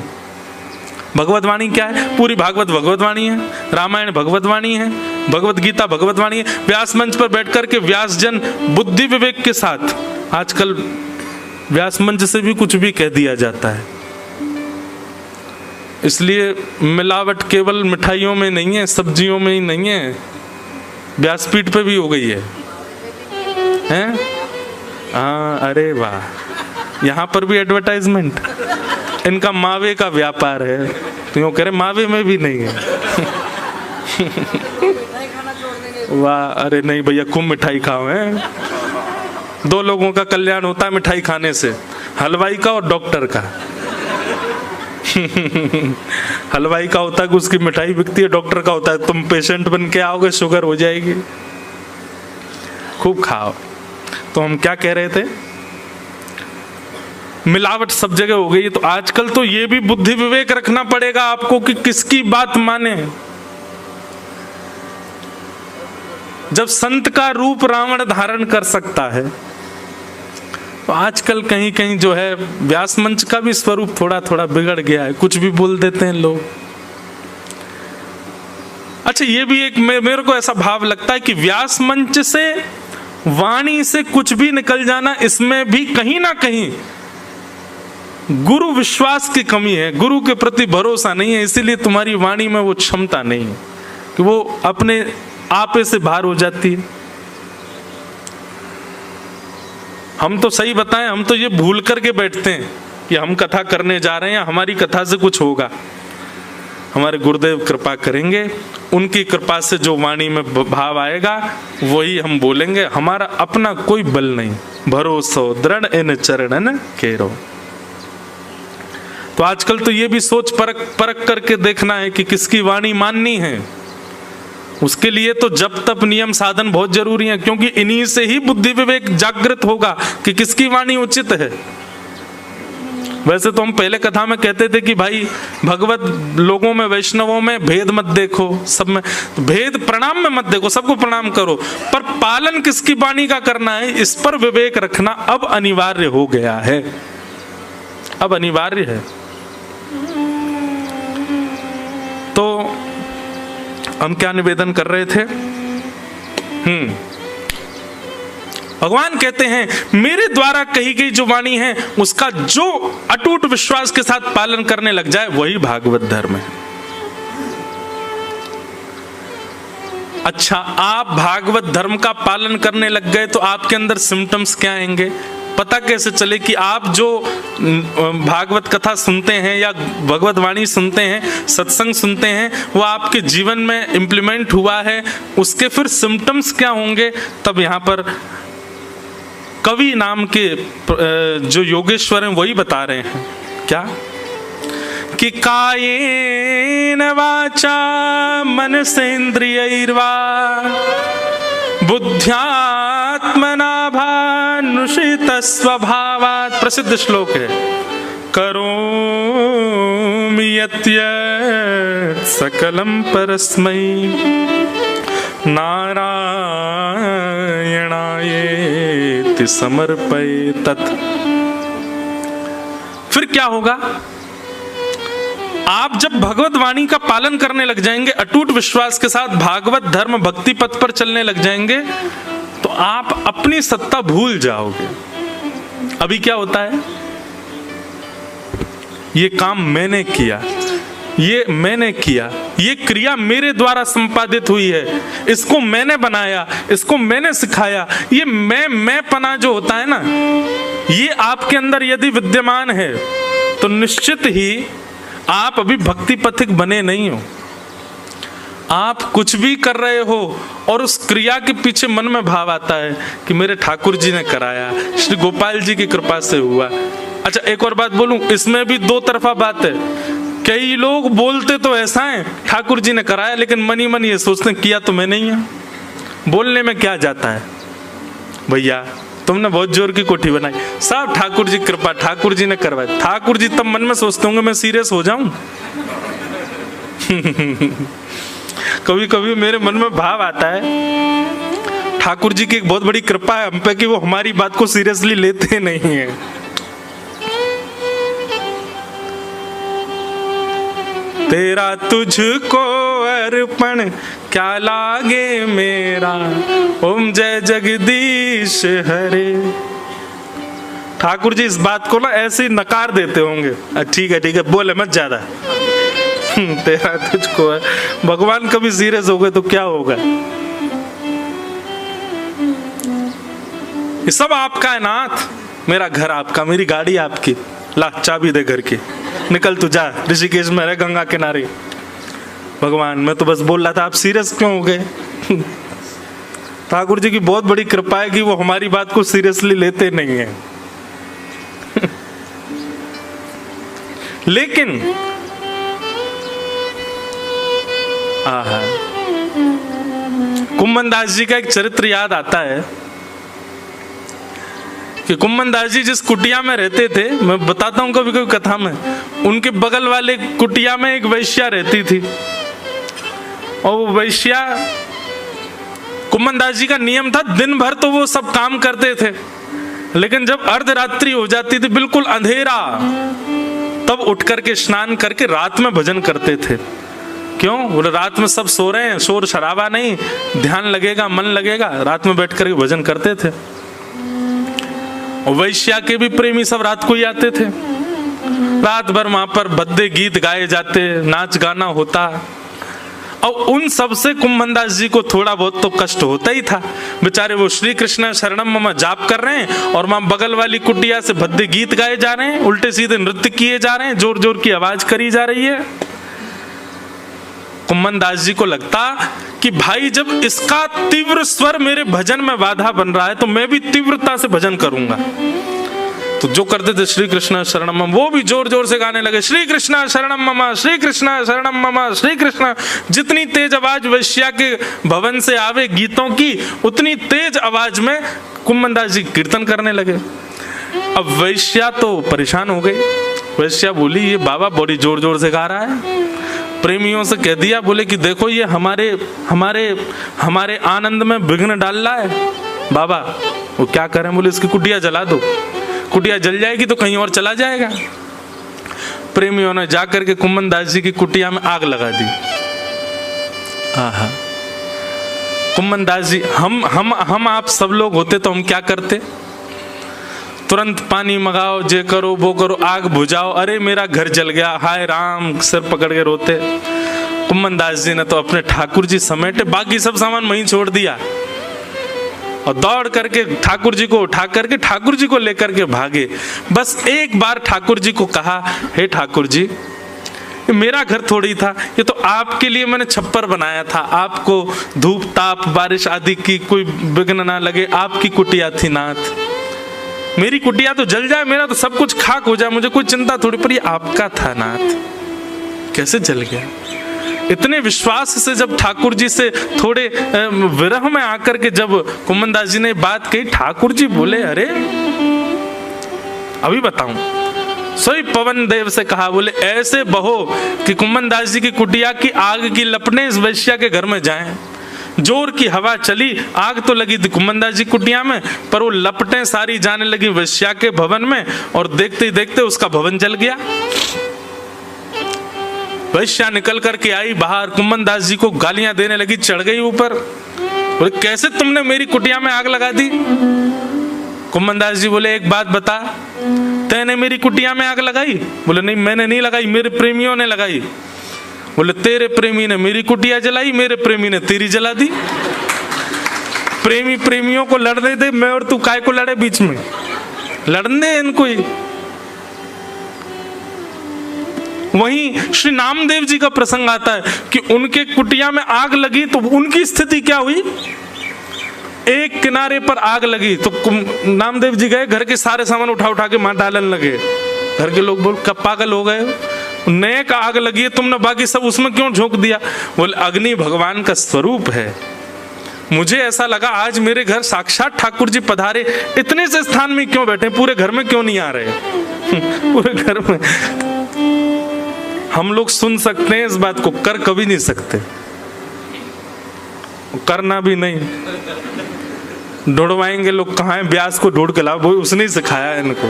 भगवत वाणी क्या है, पूरी भागवत भगवत वाणी है, रामायण भगवत वाणी है, भगवत गीता भगवत वाणी है। व्यास मंच पर बैठ करके व्यास जन बुद्धि विवेक के साथ, आजकल व्यास मंच से भी कुछ भी कह दिया जाता है, इसलिए मिलावट केवल मिठाइयों में नहीं है, सब्जियों में ही नहीं है, व्यासपीठ पे भी हो गई है, हैं? हाँ, अरे वाह, यहाँ पर भी एडवर्टाइजमेंट, इनका मावे का व्यापार है, तो यूँ कह रहे मावे में भी नहीं है। वाह, अरे नहीं भैया खूब मिठाई खाओ हैं, दो लोगों का कल्याण होता है मिठाई खाने से, हलवाई का और डॉक्टर का। हलवाई का होता है कि उसकी मिठाई बिकती है, डॉक्टर का होता है तुम पेशेंट बन के आओगे, शुगर हो जाएगी, खूब खाओ। तो हम क्या कह रहे थे, मिलावट सब जगह हो गई है। तो आजकल तो ये भी बुद्धि विवेक रखना पड़ेगा आपको कि किसकी बात माने। जब संत का रूप रावण धारण कर सकता है, तो आजकल कहीं कहीं जो है व्यास मंच का भी स्वरूप थोड़ा थोड़ा बिगड़ गया है, कुछ भी बोल देते हैं लोग। अच्छा, ये भी एक मेरे को ऐसा भाव लगता है कि व्यास मंच से, वाणी से कुछ भी निकल जाना, इसमें भी कहीं ना कहीं गुरु विश्वास की कमी है, गुरु के प्रति भरोसा नहीं है। इसीलिए तुम्हारी वाणी में वो क्षमता नहीं है कि वो अपने आपे से बाहर हो जाती है। हम तो सही बताएं, हम तो ये भूल करके बैठते हैं कि हम कथा करने जा रहे हैं, हमारी कथा से कुछ होगा। हमारे गुरुदेव कृपा करेंगे, उनकी कृपा से जो वाणी में भाव आएगा वही हम बोलेंगे। हमारा अपना कोई बल नहीं, भरोसा दृढ़ इन चरणन केरो। तो आजकल तो ये भी सोच परख करके देखना है कि किसकी वाणी माननी है। उसके लिए तो जप तप नियम साधन बहुत जरूरी है, क्योंकि इन्हीं से ही बुद्धि विवेक जागृत होगा कि किसकी वाणी उचित है। वैसे तो हम पहले कथा में कहते थे कि भाई भगवत लोगों में, वैष्णवों में भेद मत देखो, सब में भेद, प्रणाम में मत देखो, सबको प्रणाम करो, पर पालन किसकी वाणी का करना है, इस पर विवेक रखना अब अनिवार्य हो गया है, अब अनिवार्य है। तो हम क्या निवेदन कर रहे थे, भगवान कहते हैं मेरे द्वारा कही गई जो वाणी है उसका जो अटूट विश्वास के साथ पालन करने लग जाए वही भागवत धर्म है। अच्छा, आप भागवत धर्म का पालन करने लग गए तो आपके अंदर सिम्टम्स क्या आएंगे, पता कैसे चले कि आप जो भागवत कथा सुनते हैं या भगवत वाणी सुनते हैं, सत्संग सुनते हैं, वो आपके जीवन में इम्प्लीमेंट हुआ है, उसके फिर सिम्टम्स क्या होंगे। तब यहाँ पर कवि नाम के जो योगेश्वर हैं वही बता रहे हैं क्या, कि कायेन वाचा मनसेन्द्रियैर्वा बुद्ध्यात्मना भानुषित स्वभावात्, प्रसिद्ध श्लोक है, करोमि यत् सकलम परस्मै नारायणायेति समर्पयेत्। फिर क्या होगा, आप जब भगवत वाणी का पालन करने लग जाएंगे, अटूट विश्वास के साथ भागवत धर्म भक्ति पथ पर चलने लग जाएंगे, तो आप अपनी सत्ता भूल जाओगे। अभी क्या होता है, ये काम मैंने किया, ये मैंने किया, ये क्रिया मेरे द्वारा संपादित हुई है, इसको मैंने बनाया, इसको मैंने सिखाया। ये मैं पना जो होता है ना, ये आपके अंदर यदि विद्यमान है तो निश्चित ही आप अभी भक्ति पथिक बने नहीं हो। आप कुछ भी कर रहे हो और उस क्रिया के पीछे मन में भाव आता है कि मेरे ठाकुर जी ने कराया, श्री गोपाल जी की कृपा से हुआ। अच्छा, एक और बात बोलूं, इसमें भी दो तरफा बात है। कई लोग बोलते तो ऐसा है ठाकुर जी ने कराया, लेकिन मनी मन ये सोचते हैं किया तो मैं नहीं है। बोलने में क्या जाता है भैया, तुमने बहुत जोर की कोठी बनाई, सब ठाकुर जी कृपा, ठाकुर जी ने करवाया। ठाकुर जी तब मन में सोचते होंगे मैं सीरियस हो जाऊं। कभी कभी मेरे मन में भाव आता है ठाकुर जी की एक बहुत बड़ी कृपा है हम पे कि वो हमारी बात को सीरियसली लेते नहीं है। तेरा तुझको अर्पण क्या लागे मेरा, ओम जय जगदीश हरे। ठाकुर जी इस बात को ना ऐसे ही नकार देते होंगे, ठीक है बोले मत ज्यादा। तेरा तुझको है, भगवान कभी सीरियस हो गए तो क्या होगा। ये सब आपका है नाथ, मेरा घर आपका, मेरी गाड़ी आपकी, ला चाबी दे घर की, निकल तू जा ऋषिकेश में रह गंगा किनारे। भगवान मैं तो बस बोल रहा था, आप सीरियस क्यों हो गए। ठाकुर जी की बहुत बड़ी कृपा है कि वो हमारी बात को सीरियसली लेते नहीं है। लेकिन कुम्मन दास जी का एक चरित्र याद आता है कि कुम्मन दास जी जिस कुटिया में रहते थे, मैं बताता हूं कभी कभी कथा में, उनके बगल वाले कुटिया में एक वैश्या रहती थी। और वो वैश्या, कुम्मन दास जी का नियम था दिन भर तो वो सब काम करते थे, लेकिन जब अर्धरात्रि हो जाती थी, बिल्कुल अंधेरा, तब उठ करके स्नान करके रात में भजन करते थे। क्यों? बोले रात में सब सो रहे हैं, शोर शराबा नहीं, ध्यान लगेगा, मन लगेगा, रात में बैठ करके भजन करते थे। और वैश्या के भी प्रेमी सब रात को ही आते थे। रात भर वहां पर भद्दे गीत गाए जाते, नाच गाना होता। और उन सब से कुम्मन दास जी को थोड़ा बहुत तो कष्ट होता ही था। बेचारे वो श्री कृष्ण शरणम मम जाप कर रहे हैं और वहां बगल वाली कुटिया से भद्दे गीत गाए जा रहे हैं, उल्टे सीधे नृत्य किए जा रहे हैं, जोर जोर की आवाज करी जा रही है। कुम्मन दास जी को लगता कि भाई जब इसका तीव्र स्वर मेरे भजन में बाधा बन रहा है तो मैं भी तीव्रता से भजन करूंगा। तो जो करते थे श्री कृष्ण शरणम मम, वो भी जोर जोर से गाने लगे, श्री कृष्ण शरणम मम, श्री कृष्ण शरणम मम, श्री कृष्ण। जितनी तेज आवाज वैश्या के भवन से आवे गीतों की, उतनी तेज आवाज में कुम्मन दास जी कीर्तन करने लगे। अब वैश्या तो परेशान हो गई। वैश्या बोली ये बाबा बड़ी जोर जोर से गा रहा है। प्रेमियों से कह दिया, बोले कि देखो ये हमारे हमारे हमारे आनंद में विघ्न डाल रहा है। बाबा वो क्या करें? बोले इसकी कुटिया जला दो, कुटिया जल जाएगी तो कहीं और चला जाएगा। प्रेमियों ने जाकर के कुम्मन दास जी की कुटिया में आग लगा दी। कुम्मन दास जी, हम आप सब लोग होते तो हम क्या करते? तुरंत पानी मंगाओ, जे करो वो करो, आग बुझाओ, अरे मेरा घर जल गया, हाय राम, सिर पकड़ के रोते। कुम्मन दास जी ने तो अपने ठाकुर जी समेटे, बाकी सब सामान वहीं छोड़ दिया और दौड़ करके ठाकुर जी को उठा करके ठाकुर जी को लेकर के भागे। बस एक बार ठाकुर जी को कहा, हे ठाकुर जी, ये मेरा घर थोड़ी था, ये तो आपके लिए मैंने छप्पर बनाया था, आपको धूप ताप बारिश आदि की कोई विघ्न ना लगे, आपकी कुटिया थी नाथ। मेरी कुटिया तो जल जाए, मेरा तो सब कुछ खाक हो जाए, मुझे कोई चिंता थोड़ी, पर ये आपका था नाथ, कैसे जल गया? इतने विश्वास से जब ठाकुर जी से थोड़े विरह में आकर के जब कुम्मन दास जी ने बात कही, ठाकुर जी बोले, अरे अभी बताऊं। सोई पवन देव से कहा, बोले ऐसे बहो कि कुम्मन दास जी की कुटिया की आग की लपटें इस वैश्या के घर में जाएं। जोर की हवा चली, आग तो लगी थी कुम्मन दास जी कुटिया में, पर वो लपटें सारी जाने लगी वैश्या के भवन में, और देखते ही देखते उसका भवन जल गया। वैश्या निकल करके आई बाहर, कुम्मन दास जी को गालियां देने लगी, चढ़ गई ऊपर, बोले कैसे तुमने मेरी कुटिया में आग लगा दी? कुम्मन दास जी बोले एक बात बता, तैने मेरी कुटिया में आग लगाई? बोले नहीं, मैंने नहीं लगाई, मेरे प्रेमियों ने लगाई। बोले तेरे प्रेमी ने मेरी कुटिया जलाई, मेरे प्रेमी ने तेरी जला दी। प्रेमी प्रेमियों को लड़ने दे, मैं और तू काय को लड़े बीच में? लड़ने इनको ही। वहीं श्री नामदेव जी का प्रसंग आता है कि उनके कुटिया में आग लगी तो उनकी स्थिति क्या हुई? एक किनारे पर आग लगी तो नामदेव जी गए, घर के सारे सामान उठा उठा के मां डालने लगे। घर के लोग बोल कब पागल हो गए, नए का आग लगी है, तुमने बाकी सब उसमें क्यों झोंक दिया? बोले अग्नि भगवान का स्वरूप है। मुझे ऐसा लगा आज मेरे घर साक्षात ठाकुर जी पधारे, इतने से स्थान में क्यों बैठे, पूरे घर में क्यों नहीं आ रहे? पूरे घर में हम लोग सुन सकते हैं इस बात को, कर कभी नहीं सकते, करना भी नहीं। ढूंढवाएंगे लोग कहाँ है, व्यास को ढूंढ के लाओ, वो उसने सिखाया इनको।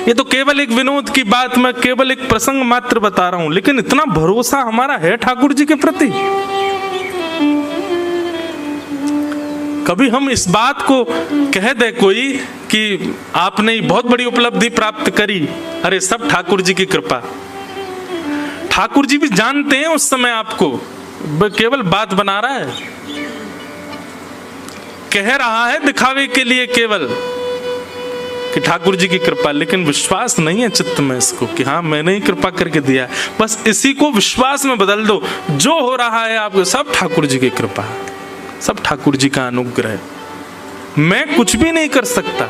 ये तो केवल एक विनोद की बात, मैं केवल एक प्रसंग मात्र बता रहा हूं, लेकिन इतना भरोसा हमारा है ठाकुर जी के प्रति। कभी हम इस बात को कह दे कोई कि आपने बहुत बड़ी उपलब्धि प्राप्त करी, अरे सब ठाकुर जी की कृपा। ठाकुर जी भी जानते हैं उस समय आपको, केवल बात बना रहा है, कह रहा है दिखावे के लिए केवल कि ठाकुर जी की कृपा, लेकिन विश्वास नहीं है चित्त में इसको कि हाँ मैंने ही कृपा करके दिया। बस इसी को विश्वास में बदल दो, जो हो रहा है आपको सब ठाकुर जी की कृपा, सब ठाकुर जी का अनुग्रह। मैं कुछ भी नहीं कर सकता।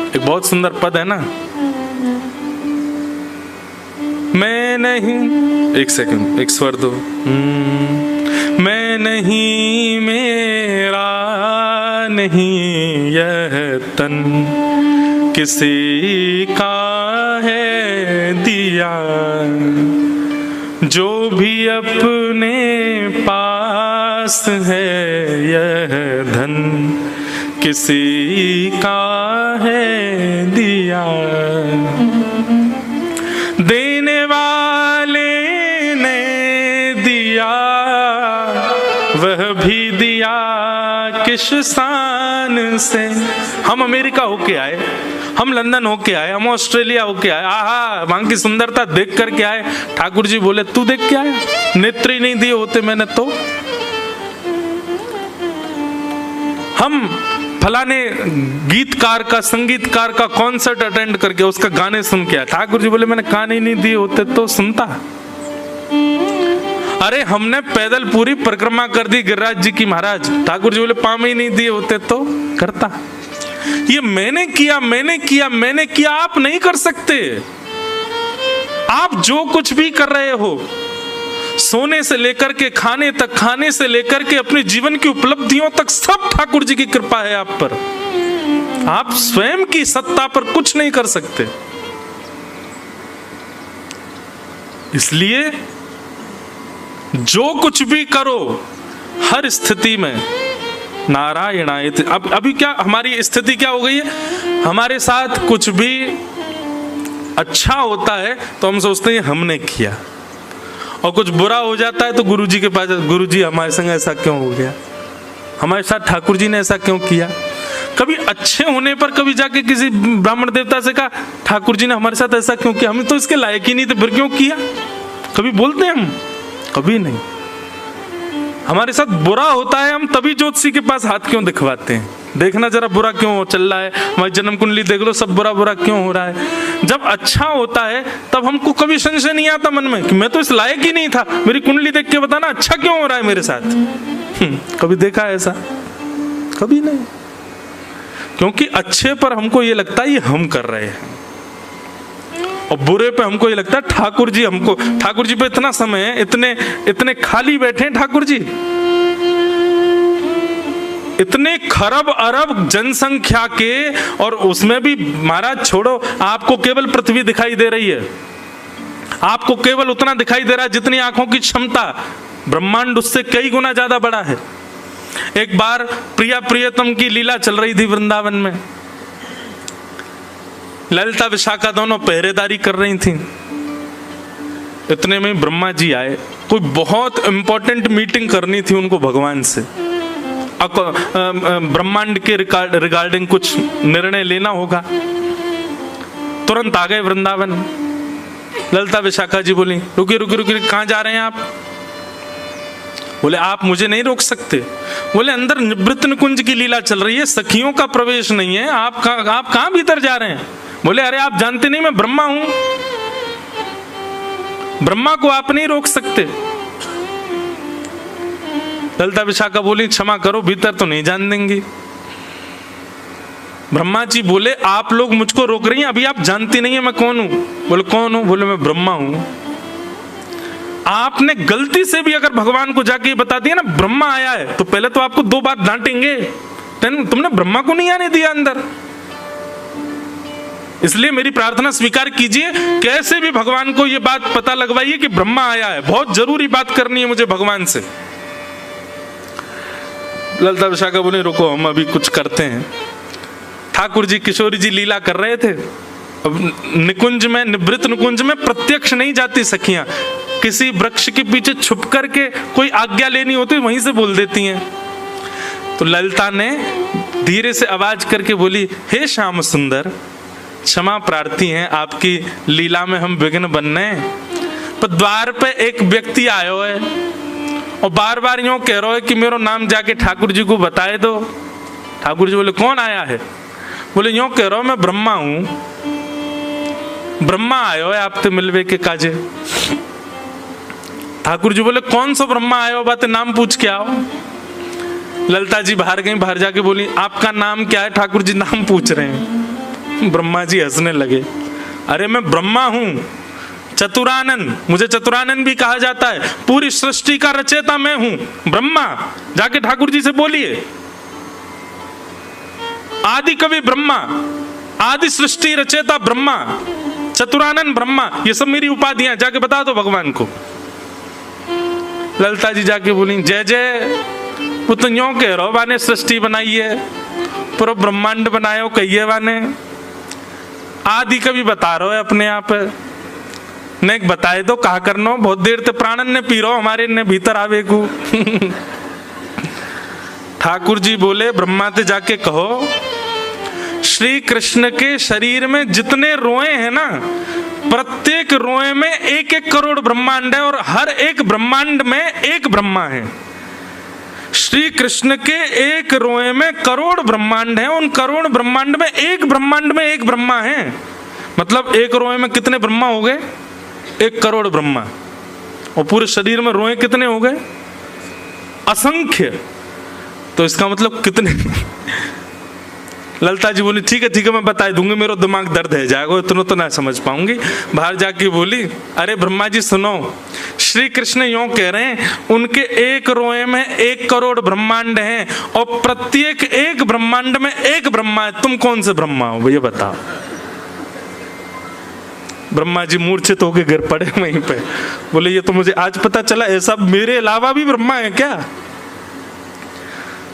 एक बहुत सुंदर पद है ना, मैं नहीं, एक सेकंड, एक स्वर दो। मैं नहीं, मेरा नहीं यह तन, किसी का है दिया, जो भी अपने पास है यह धन, किसी का है दिया। देने वाले ने दिया, वह भी दिया किस शान से। हम अमेरिका होके आए, हम लंदन होके आए, हम ऑस्ट्रेलिया होके आए, आहा वहां की सुंदरता देख करके आए। ठाकुर जी बोले तू देख के आया, नेत्र ही नहीं दिए होते मैंने तो। हम फलाने गीतकार का, संगीतकार का कॉन्सर्ट अटेंड करके उसका गाने सुन के आया। ठाकुर जी बोले मैंने कान ही नहीं दिए होते तो सुनता। अरे हमने पैदल पूरी परिक्रमा कर दी गिरिराज जी की महाराज, ठाकुर जी बोले पाँव ही नहीं दिए होते तो करता। ये मैंने किया, मैंने किया, मैंने किया, आप नहीं कर सकते। आप जो कुछ भी कर रहे हो, सोने से लेकर के खाने तक, खाने से लेकर के अपने जीवन की उपलब्धियों तक, सब ठाकुर जी की कृपा है आप पर। आप स्वयं की सत्ता पर कुछ नहीं कर सकते। इसलिए जो कुछ भी करो हर स्थिति में नारायणाय। अब अभी क्या हमारी स्थिति क्या हो गई है, हमारे साथ कुछ भी अच्छा होता है तो हम सोचते हैं हमने किया, और कुछ बुरा हो जाता है तो गुरुजी के पास, गुरुजी हमारे संग ऐसा क्यों हो गया, हमारे साथ ठाकुर जी ने ऐसा क्यों किया। कभी अच्छे होने पर कभी जाके किसी ब्राह्मण देवता से कहा ठाकुर जी ने हमारे साथ ऐसा क्यों किया, हम तो इसके लायक ही नहीं थे फिर क्यों किया, कभी बोलते हैं हम? कभी नहीं। हमारे साथ बुरा होता है हम तभी ज्योतिषी के पास हाथ क्यों दिखवाते हैं, देखना जरा बुरा क्यों चल रहा है, हमारी जन्म कुंडली देख लो सब बुरा बुरा क्यों हो रहा है। जब अच्छा होता है तब हमको कभी संशय नहीं आता मन में कि मैं तो इस लायक ही नहीं था, मेरी कुंडली देख के बताना अच्छा क्यों हो रहा है मेरे साथ। कभी देखा है ऐसा? कभी नहीं। क्योंकि अच्छे पर हमको ये लगता है ये हम कर रहे हैं, और बुरे पे हमको ये लगता है ठाकुर जी हमको, ठाकुर जी पे इतना समय है, इतने इतने खाली बैठे हैं ठाकुर जी, इतने खरब अरब जनसंख्या के, और उसमें भी महाराज छोड़ो, आपको केवल पृथ्वी दिखाई दे रही है, आपको केवल उतना दिखाई दे रहा है जितनी आंखों की क्षमता, ब्रह्मांड उससे कई गुना ज्यादा बड़ा है। एक बार प्रिया प्रियतम की लीला चल रही थी वृंदावन में, ललिता विशाखा दोनों पहरेदारी कर रही थी। इतने में ब्रह्मा जी आए, कोई बहुत इंपॉर्टेंट मीटिंग करनी थी उनको भगवान से, ब्रह्मांड के रिगार्डिंग कुछ निर्णय लेना होगा। तुरंत आ गए वृंदावन। ललिता विशाखा जी बोली रुकिए रुकिए रुकिए, कहाँ जा रहे हैं आप? बोले आप मुझे नहीं रोक सकते। बोले अंदर निवृत्त निकुंज की लीला चल रही है, सखियों का प्रवेश नहीं है, आप कहाँ भीतर जा रहे हैं? बोले अरे आप जानते नहीं मैं ब्रह्मा हूं, ब्रह्मा को आप नहीं रोक सकते। ललिता विशाखा बोली क्षमा करो, भीतर तो नहीं जान देंगी। ब्रह्मा जी बोले आप लोग मुझको रोक रही हैं, अभी आप जानती नहीं है मैं कौन हूं। बोले कौन हूं? बोले मैं ब्रह्मा हूं। आपने गलती से भी अगर भगवान को जाके बता दिया ना ब्रह्मा आया है, तो पहले तो आपको दो बात डांटेंगे, तुमने ब्रह्मा को नहीं आने दिया अंदर। इसलिए मेरी प्रार्थना स्वीकार कीजिए, कैसे भी भगवान को यह बात पता लगवाइए कि ब्रह्मा आया है, बहुत जरूरी बात करनी है मुझे भगवान से। ललिता विशाखा बोले रुको हम अभी कुछ करते हैं। ठाकुर जी किशोरी जी लीला कर रहे थे, अब निकुंज में, निवृत्त निकुंज में प्रत्यक्ष नहीं जाती सखियां, किसी वृक्ष के पीछे छुप करके कोई आज्ञा लेनी होती वहीं से बोल देती हैं। तो ललिता ने धीरे से आवाज करके बोली हे श्याम सुंदर, क्षमा प्रार्थी हैं, आपकी लीला में हम विघ्न बनने। पर द्वार पे एक व्यक्ति आयो है और बार बार यूं कह रहा है कि मेरा नाम जाके ठाकुर जी को बताए दो। ठाकुर जी बोले कौन आया है? बोले यूं कह रहा हूं मैं ब्रह्मा हूं, ब्रह्मा आयो है आपसे मिलवे के काजे। ठाकुर जी बोले कौन सा ब्रह्मा आयो बात, नाम पूछ के आओ। ललिता जी बाहर गई, बाहर जाके बोली आपका नाम क्या है? ठाकुर जी नाम पूछ रहे हैं। ब्रह्मा जी हंसने लगे, अरे मैं ब्रह्मा हूं, चतुरानन, मुझे चतुरानन भी कहा जाता है, पूरी सृष्टि का रचयिता मैं हूं ब्रह्मा। जाके ठाकुर जी से बोलिए, आदि कवि ब्रह्मा, आदि सृष्टि रचयिता ब्रह्मा, चतुरानन ब्रह्मा, ये सब मेरी उपाधियां, जाके बता दो भगवान को। ललिता जी जाके बोली जय जय, वो तो यूं कह रहो बाने सृष्टि बनाई है, पूरा ब्रह्मांड बनायो कहिए बाने, आदि कवि बता रहे हो अपने आप ने, बताए तो कहा करनो, बहुत देर ते प्राणन ने पी रहो हमारे ने भीतर आवे को। ठाकुर जी बोले ब्रह्मा ते जाके कहो श्री कृष्ण के शरीर में जितने रोए हैं ना, प्रत्येक रोए में 1-1 करोड़ ब्रह्मांड है और हर एक ब्रह्मांड में एक ब्रह्मा है। श्री कृष्ण के एक रोए में करोड़ ब्रह्मांड है, उन करोड़ ब्रह्मांड में एक ब्रह्मांड में एक ब्रह्मा है। मतलब एक रोए में कितने ब्रह्मा हो गए? 1 करोड़ ब्रह्मा। और पूरे शरीर में रोए कितने हो गए? असंख्य। तो इसका मतलब कितने? ललिता जी बोली ठीक है मैं बता दूंगी, मेरा दिमाग दर्द है जाएगा, इतना तो ना समझ पाऊंगी। बाहर जाके बोली अरे ब्रह्मा जी सुनो, श्री कृष्ण यूं कह रहे हैं उनके एक रोए में 1 करोड़ ब्रह्मांड हैं और प्रत्येक एक ब्रह्मांड में एक ब्रह्मा है, तुम कौन से ब्रह्मा हो ये बताओ। ब्रह्मा जी मूर्छित होके गिर पड़े वहीं पे, बोले ये तो मुझे आज पता चला, ऐसा मेरे अलावा भी ब्रह्मा है क्या?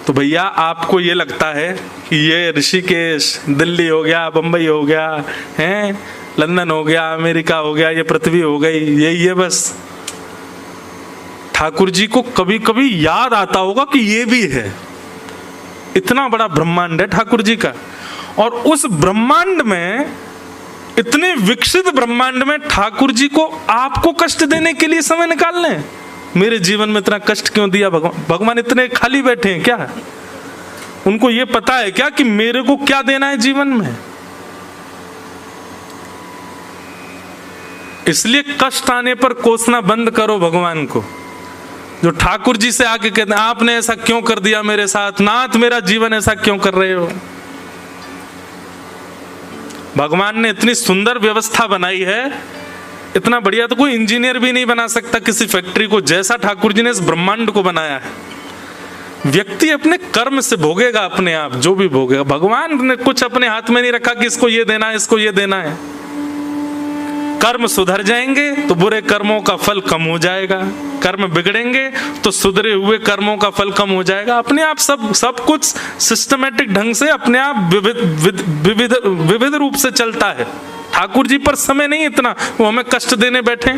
तो भैया आपको ये लगता है कि ये ऋषिकेश, दिल्ली हो गया, बंबई हो गया, हैं लंदन हो गया, अमेरिका हो गया, ये पृथ्वी हो गई, यही है बस। ठाकुर जी को कभी कभी याद आता होगा कि ये भी है, इतना बड़ा ब्रह्मांड है ठाकुर जी का। और उस ब्रह्मांड में, इतने विकसित ब्रह्मांड में ठाकुर जी को आपको कष्ट देने के लिए समय निकाल लें। मेरे जीवन में इतना कष्ट क्यों दिया भगवान? भगवान इतने खाली बैठे हैं क्या? उनको ये पता है क्या कि मेरे को क्या देना है जीवन में? इसलिए कष्ट आने पर कोसना बंद करो भगवान को। जो ठाकुर जी से आके कहते हैं आपने ऐसा क्यों कर दिया मेरे साथ, नाथ मेरा जीवन ऐसा क्यों कर रहे हो? भगवान ने इतनी सुंदर व्यवस्था बनाई है, इतना बढ़िया तो कोई इंजीनियर भी नहीं बना सकता किसी फैक्ट्री को, जैसा ठाकुर जी ने इस ब्रह्मांड को बनाया है। व्यक्ति अपने कर्म से भोगेगा अपने आप, जो भी भोगेगा। भगवान ने कुछ अपने हाथ में नहीं रखा कि इसको ये देना है, इसको ये देना है। कर्म सुधर जाएंगे तो बुरे कर्मों का फल कम हो जाएगा, कर्म बिगड़ेंगे तो सुधरे हुए कर्मों का फल कम हो जाएगा। अपने आप सब कुछ सिस्टमेटिक ढंग से अपने आप विविध रूप से चलता है। ठाकुर जी पर समय नहीं इतना, वो हमें कष्ट देने बैठे।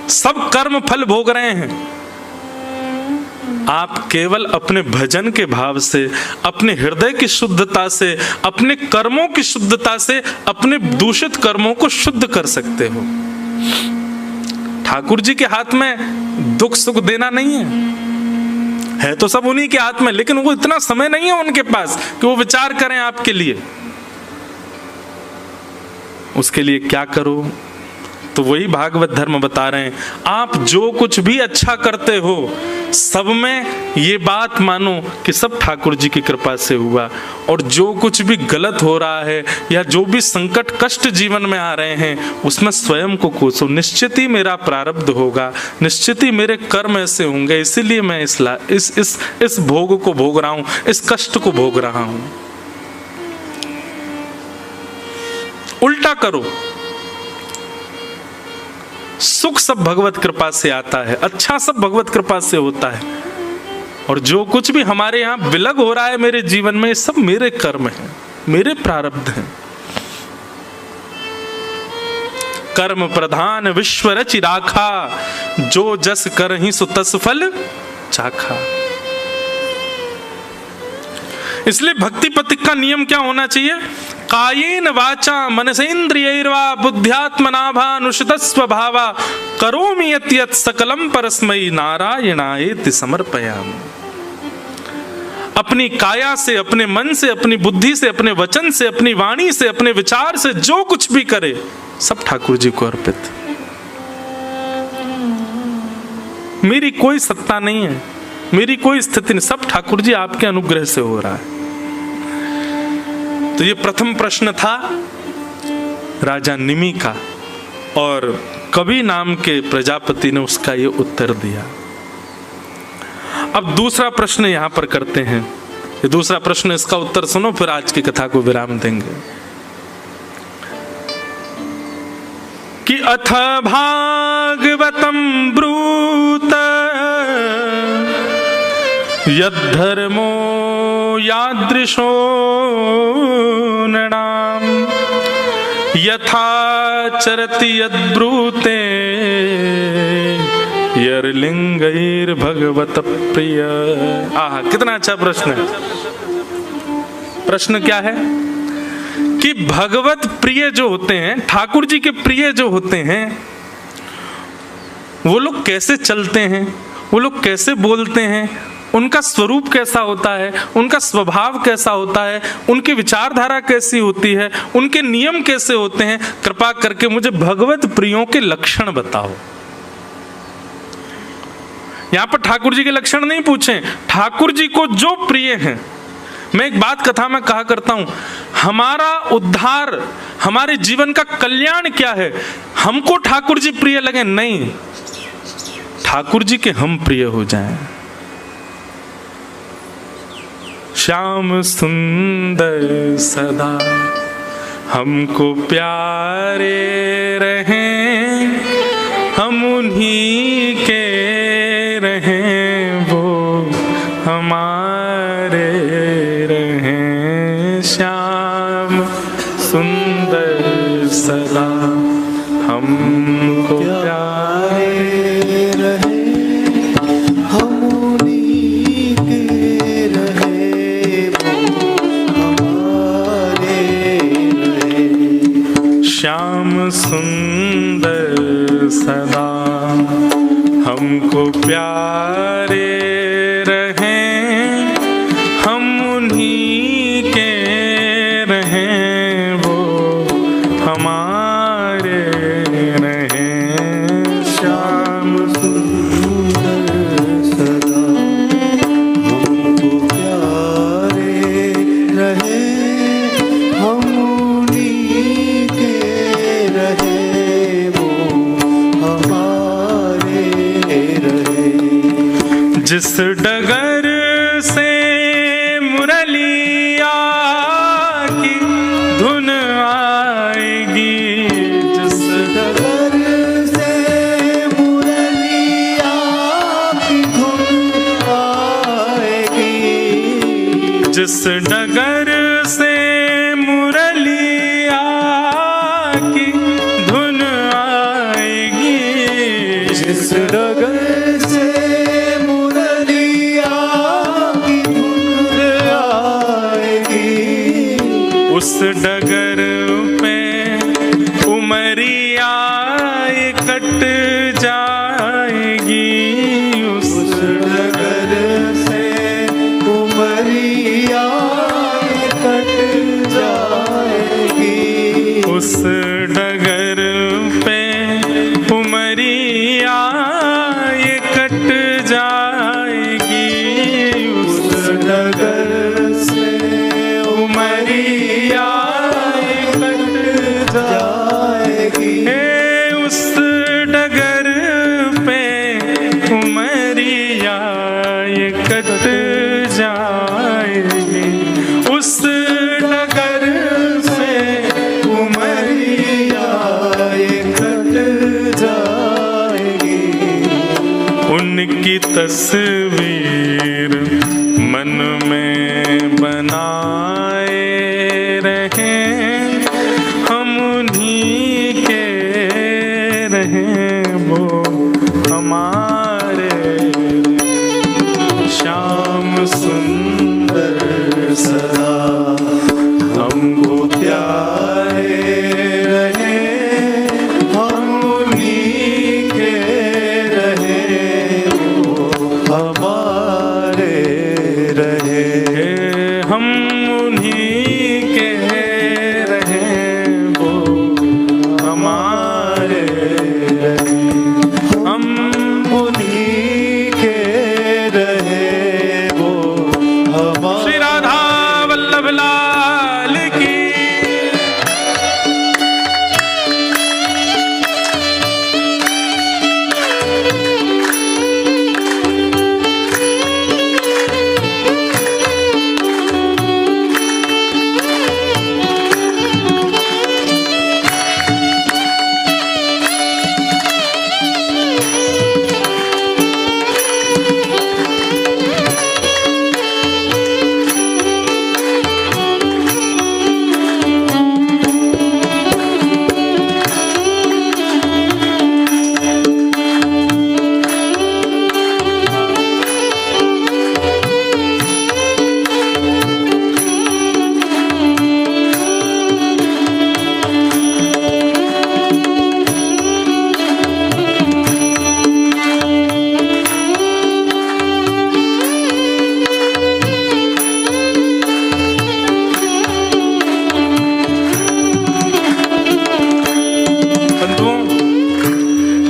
सब कर्म फल भोग रहे हैं। आप केवल अपने भजन के भाव से, अपने हृदय की शुद्धता से, अपने कर्मों की शुद्धता से अपने दूषित कर्मों को शुद्ध कर सकते हो। ठाकुर जी के हाथ में दुख सुख देना नहीं है तो सब उन्हीं के हाथ में, लेकिन वो इतना समय नहीं है उनके पास कि वो विचार करें आपके लिए। उसके लिए क्या करो? तो वही भागवत धर्म बता रहे हैं, आप जो कुछ भी अच्छा करते हो सब में ये बात मानो कि सब ठाकुर जी की कृपा से हुआ, और जो कुछ भी गलत हो रहा है या जो भी संकट कष्ट जीवन में आ रहे हैं उसमें स्वयं को कोसो। निश्चित ही मेरा प्रारब्ध होगा, निश्चित ही मेरे कर्म ऐसे होंगे, इसीलिए मैं इस भोग को भोग रहा हूं, इस कष्ट को भोग रहा हूं। उल्टा करो। सुख सब भगवत कृपा से आता है, अच्छा सब भगवत कृपा से होता है, और जो कुछ भी हमारे यहाँ विलग हो रहा है मेरे जीवन में, सब मेरे कर्म हैं, मेरे प्रारब्ध हैं। कर्म प्रधान विश्व रचि राखा, जो जस करहि सो तस फल चाखा। इसलिए भक्ति पथिक का नियम क्या होना चाहिए? कायेन वाचा मनसेन्द्रियैर्वा बुद्ध्यात्मना भानुषित स्वभावा करोमि यत् यत् सकलम परस्मै नारायणायेति समर्पयामि। अपनी काया से, अपने मन से, अपनी बुद्धि से, अपने वचन से, अपनी वाणी से, अपने विचार से जो कुछ भी करे सब ठाकुर जी को अर्पित। मेरी कोई सत्ता नहीं है, मेरी कोई स्थिति नहीं, सब ठाकुर जी आपके अनुग्रह से हो रहा है। तो ये प्रथम प्रश्न था राजा निमि का, और कवि नाम के प्रजापति ने उसका ये उत्तर दिया। अब दूसरा प्रश्न यहां पर करते हैं। ये दूसरा प्रश्न, इसका उत्तर सुनो, फिर आज की कथा को विराम देंगे। कि अथ भागवतम ब्रूत यद्धर्मो यादृशो नृणाम यथा चरति यद्ब्रूते यर्लिंगैर भगवत प्रिय। आहा, कितना अच्छा प्रश्न है। प्रश्न क्या है कि भगवत प्रिय जो होते हैं, ठाकुर जी के प्रिय जो होते हैं, वो लोग कैसे चलते हैं, वो लोग कैसे बोलते हैं, उनका स्वरूप कैसा होता है, उनका स्वभाव कैसा होता है, उनकी विचारधारा कैसी होती है, उनके नियम कैसे होते हैं, कृपा करके मुझे भगवत प्रियों के लक्षण बताओ। यहां पर ठाकुर जी के लक्षण नहीं पूछे, ठाकुर जी को जो प्रिय हैं। मैं एक बात कथा में कहा करता हूं, हमारा उद्धार, हमारे जीवन का कल्याण क्या है? हमको ठाकुर जी प्रिय लगे नहीं, ठाकुर जी के हम प्रिय हो जाएं। श्याम सुंदर सदा हमको प्यारे रहें, हम उन्हीं के रहें, वो हमारे रहें। श्याम सुंदर सदा हमको प्यारे रहें, हम उन्हीं के रहें, वो हमारे रहें। श्याम सुंदर सदा हमको प्यारे रहें, हम उन्हीं के रहें, वो हमारे रहें। श्याम सुंदर सदा हमको प्यारे रहें, हम उन्हीं के रहें, वो हमारे रहें। जिस डगर से मुरलिया की धुन आएगी, जिस डगर से मुरलिया की धुन आएगी, जिस डगर से मुरलिया की धुन आएगी, जिस डगर उस डगर पे उमरिया कट जाएगी, उस डगर से उमरिया कट जाएगी, उस डगर पे उमरिया कट जाएगी, उस डगर से उमरिया जाएगी। उस डगर पे उमरिया कट जाएगी, उस डगर से उमरिया कट जाएगी। उनकी तस्वीर मन में बनाए रहें, हम उन्हीं के रहें, वो हमारे। श्याम सुंदर सदा हमको प्यारे रहें, हम उन्हीं के रहें, वो हमारे। हम उन्हीं के रहे वो हमारे रहे, हम उन्हीं के रहे वो हमारे। श्री राधा वल्लभ लाल की।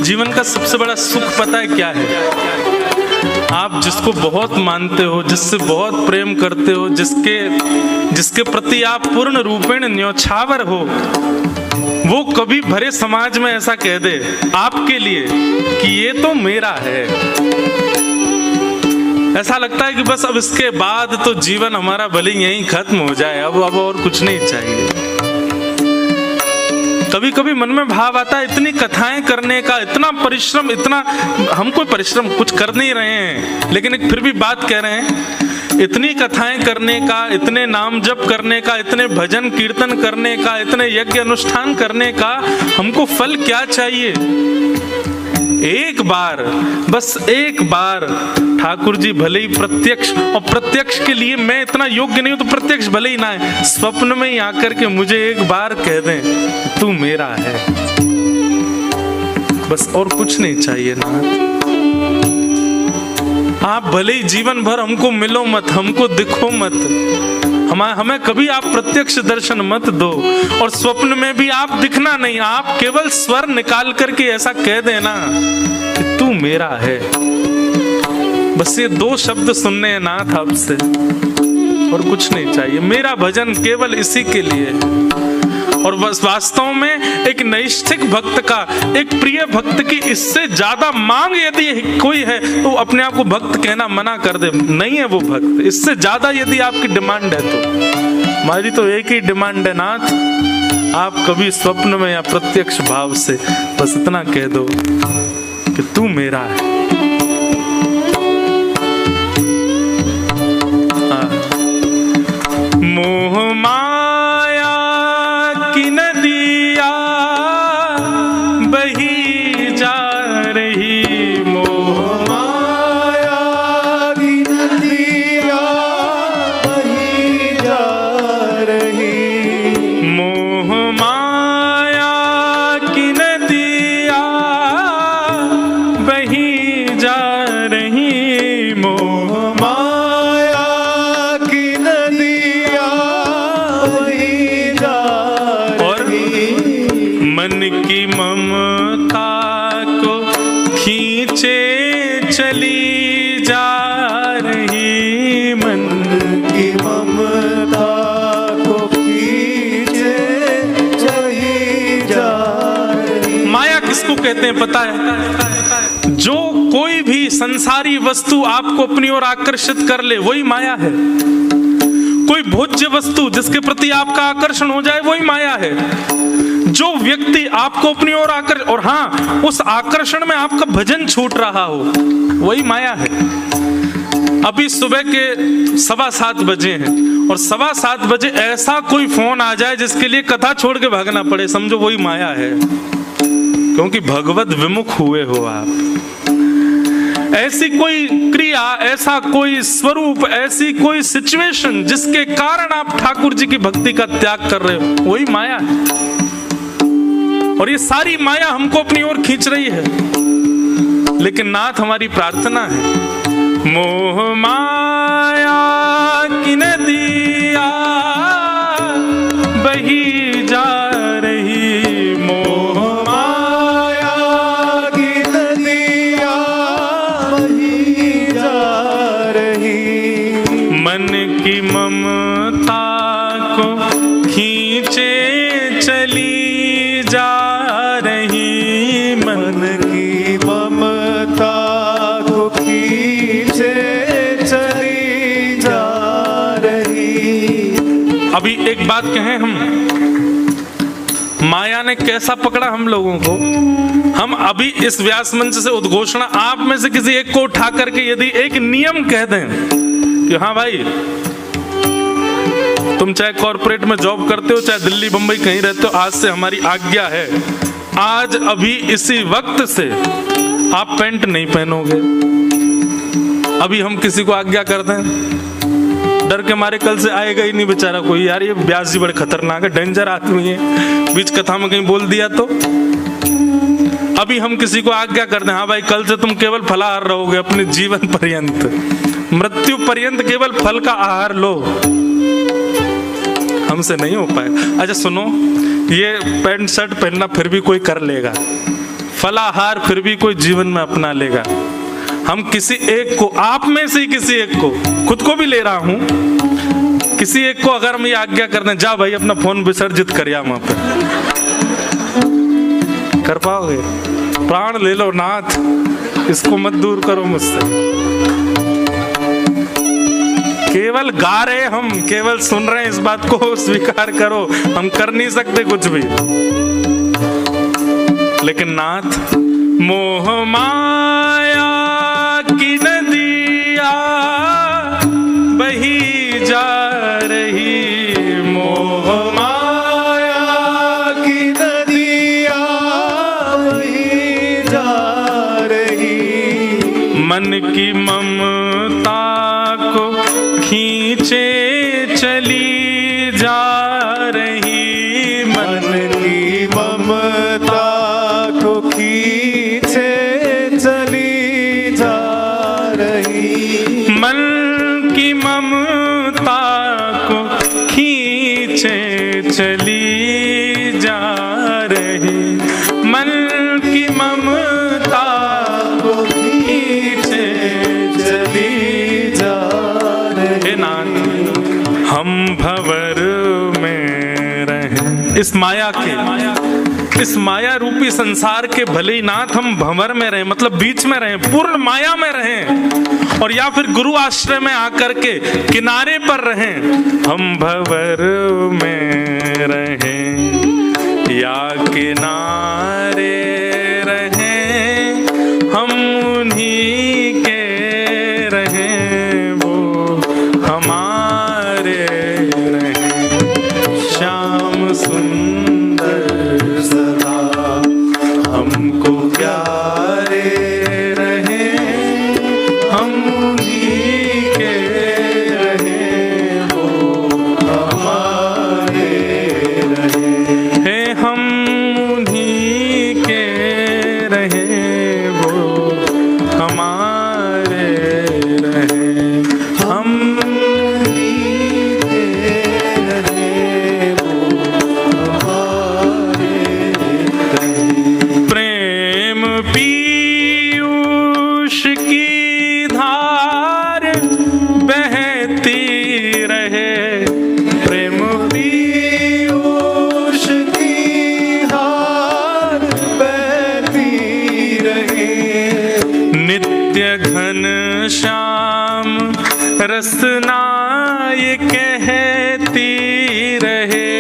जीवन का सबसे बड़ा सुख पता है क्या है? आप जिसको बहुत मानते हो, जिससे बहुत प्रेम करते हो, जिसके प्रति आप पूर्ण रूपेण न्योछावर हो, वो कभी भरे समाज में ऐसा कह दे आपके लिए कि ये तो मेरा है। ऐसा लगता है कि बस अब इसके बाद तो जीवन हमारा भले यहीं खत्म हो जाए, अब और कुछ नहीं चाहिए। कभी कभी मन में भाव आता है, इतनी कथाएं करने का, इतना परिश्रम, इतना हम कोई परिश्रम कुछ कर नहीं रहे हैं, लेकिन एक फिर भी बात कह रहे हैं, इतनी कथाएं करने का, इतने नाम जप करने का, इतने भजन कीर्तन करने का, इतने यज्ञ अनुष्ठान करने का हमको फल क्या चाहिए? एक बार, बस एक बार ठाकुर जी भले ही प्रत्यक्ष, और प्रत्यक्ष के लिए मैं इतना योग्य नहीं हूं तो प्रत्यक्ष भले ही ना है, स्वप्न में ही आकर के मुझे एक बार कह दें तू मेरा है, बस और कुछ नहीं चाहिए ना। आप भले ही जीवन भर हमको मिलो मत, हमको दिखो मत, हमें कभी आप प्रत्यक्ष दर्शन मत दो, और स्वप्न में भी आप दिखना नहीं, आप केवल स्वर निकाल करके ऐसा कह देना कि तू मेरा है। बस ये दो शब्द सुनने हैं नाथ आपसे, और कुछ नहीं चाहिए। मेरा भजन केवल इसी के लिए। और बस वास्तव में एक नैष्ठिक भक्त का, एक प्रिय भक्त की इससे ज्यादा मांग यदि कोई है तो अपने आप को भक्त कहना मना कर दे, नहीं है वो भक्त। इससे ज्यादा यदि आपकी डिमांड है तो हमारी तो एक ही डिमांड है नाथ, आप कभी स्वप्न में या प्रत्यक्ष भाव से बस इतना कह दो कि तू मेरा है। मोह माया की नदिया बही जा रही, मोह माया की नदिया बही जा रही, मोह माया की नदिया बही जा रही, मोह माया की नदिया बही जा रही, मन की ममता को खींचे चली जा रही, मन की ममता को खींचे चली जा रही। माया किसको कहते हैं पता है? जो कोई भी संसारी वस्तु आपको अपनी ओर आकर्षित कर ले वही माया है। कोई भोज्य वस्तु जिसके प्रति आपका आकर्षण हो जाए वही माया है। जो व्यक्ति आपको अपनी ओर और हाँ, उस आकर्षण में आपका भजन छूट रहा हो वही माया है। अभी सुबह के 7:15 बजे हैं और 7:15 बजे ऐसा कोई फोन आ जाए जिसके लिए कथा छोड़ के भागना पड़े, समझो वही माया है, क्योंकि भगवत विमुख हुए हो आप। ऐसी कोई क्रिया, ऐसा कोई स्वरूप, ऐसी कोई सिचुएशन जिसके कारण आप ठाकुर जी की भक्ति का त्याग कर रहे हो वही माया है। और ये सारी माया हमको अपनी ओर खींच रही है, लेकिन नाथ हमारी प्रार्थना है, मोह माया की नदी अभी एक बात कहें, हम माया ने कैसा पकड़ा हम लोगों को। हम अभी इस व्यास मंच से उद्घोषणा आप में से किसी एक को उठा करके यदि एक नियम कह दें कि हाँ भाई, तुम चाहे कॉर्पोरेट में जॉब करते हो, चाहे दिल्ली बंबई कहीं रहते हो, आज से हमारी आज्ञा है, आज अभी इसी वक्त से आप पैंट नहीं पहनोगे। अभी हम किसी को आज्ञा कर दें, डर के मारे कल से आएगा ही नहीं बेचारा कोई, यार ये व्यास जी बड़े खतरनाक है, डेंजर आदमी है, बीच कथा में कहीं बोल दिया तो। अभी हम किसी को आज्ञा कर दें, हाँ भाई कल से तुम केवल फलाहार रहोगे अपने जीवन पर्यंत, मृत्यु पर्यंत केवल फल का आहार लो, हमसे नहीं हो पाएगा। अच्छा सुनो, ये पैंट शर्ट पहनना फिर भी कोई कर लेगा, फलाहार फिर भी कोई जीवन में अपना लेगा। हम किसी एक को, आप में से ही किसी एक को, खुद को भी ले रहा हूं, किसी एक को अगर हम ये आज्ञा कर दें, जा भाई अपना फोन विसर्जित करिया वहां पे, कर पाओगे? प्राण ले लो नाथ, इसको मत दूर करो मुझसे। केवल गा रहे, हम केवल सुन रहे हैं, इस बात को स्वीकार करो, हम कर नहीं सकते कुछ भी। लेकिन नाथ, मोह माया की नदिया बही जा रही, मोह माया की नदिया बही जा रही, मन की ममता को खींचे चली जा रही, मन की ममता को खींचे चली जा रही, मन की ममता को खींचे चली जा रही, मन की ममता को खींचे चली जा रही। हम भंवर में रहें, इस माया के, इस माया रूपी संसार के, भले ही नाथ हम भंवर में रहें, मतलब बीच में रहें, पूर्ण माया में रहें, और या फिर गुरु आश्रय में आकर के किनारे पर रहें, हम भंवर में रहें या किनारे रहें, हम उन्हीं के रहें, वो हमारे रहें, श्याम सुंदर सदा हमको प्यारे रहे, हम उन्हीं के रहे, वो हमारे रहे, है हम उन्हीं के रहे, वो हमारे रहे, हम उन्हीं के रहे, वो हमारे रहे। प्रेम पीयूष की धार बहती रहे, प्रेम पीयूष की धार बहती रहे, नित्य घन श्याम रसना ये कहती रहे,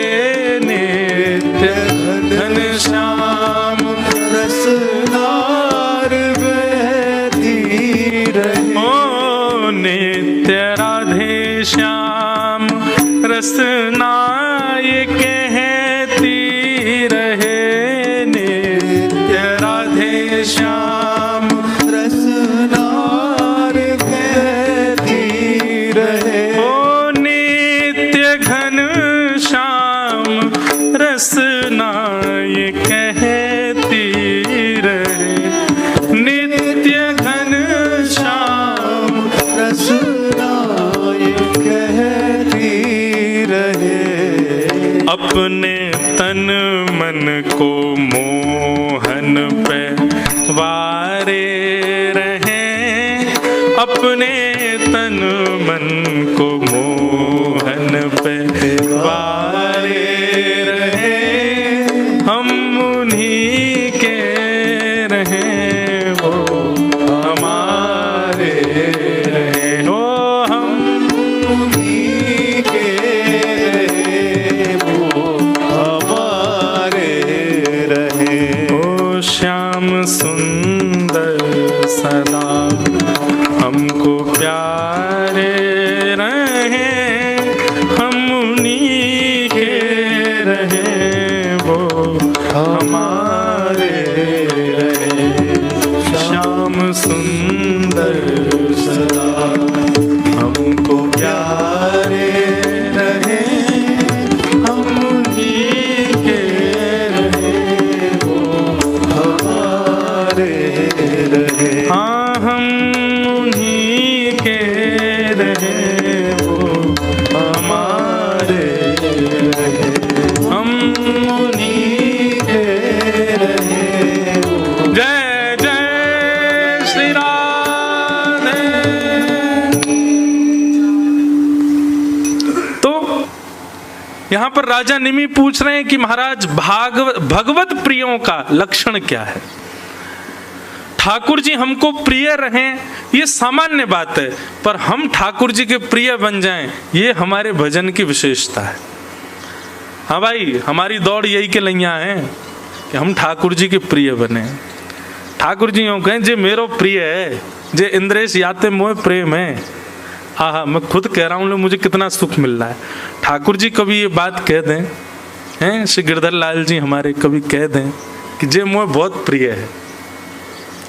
नित्य घन श्याम रसनार बहती रहे, ओ नित्य राधे श्याम रसना ये कहती रहे, नित्य राधे श्याम रसनार बहती रहे, ओ नित्य घन श्याम रसना ये कहती रहे, नित्य घन श्याम रसनार कहती रहे। अपने तन मन को मोहन पे वारे रहें, अपने तन मन को मोहन पे वारे रहें, हम उन्हीं के रहें, वो हमारे रहें, ओ हम उन्हीं के सुंदर सदा हमको प्यारे रहे, हम उन्हीं के रहे, वो हमारे रहे। हाँ हम उन्हीं के रहे, वो हमारे रहे, हम उन्हीं के रहे, वो जय जय श्री राधे। तो यहाँ पर राजा निमि पूछ रहे हैं कि महाराज भगवत प्रियों का लक्षण क्या है। ठाकुर जी हमको प्रिय रहें ये सामान्य बात है, पर हम ठाकुर जी के प्रिय बन जाएं ये हमारे भजन की विशेषता है। हाँ भाई, हमारी दौड़ यही के लैया है कि हम ठाकुर जी के प्रिय बने। ठाकुर जी यूँ कहें जे मेरो प्रिय है, जे इंद्रेश याते मोह प्रेम है। हाँ, मैं खुद कह रहा हूँ मुझे कितना सुख मिल रहा है। ठाकुर जी कभी ये बात कह दें, हैं श्री गिरधर लाल जी हमारे कभी कह दें कि जे मोह बहुत प्रिय है।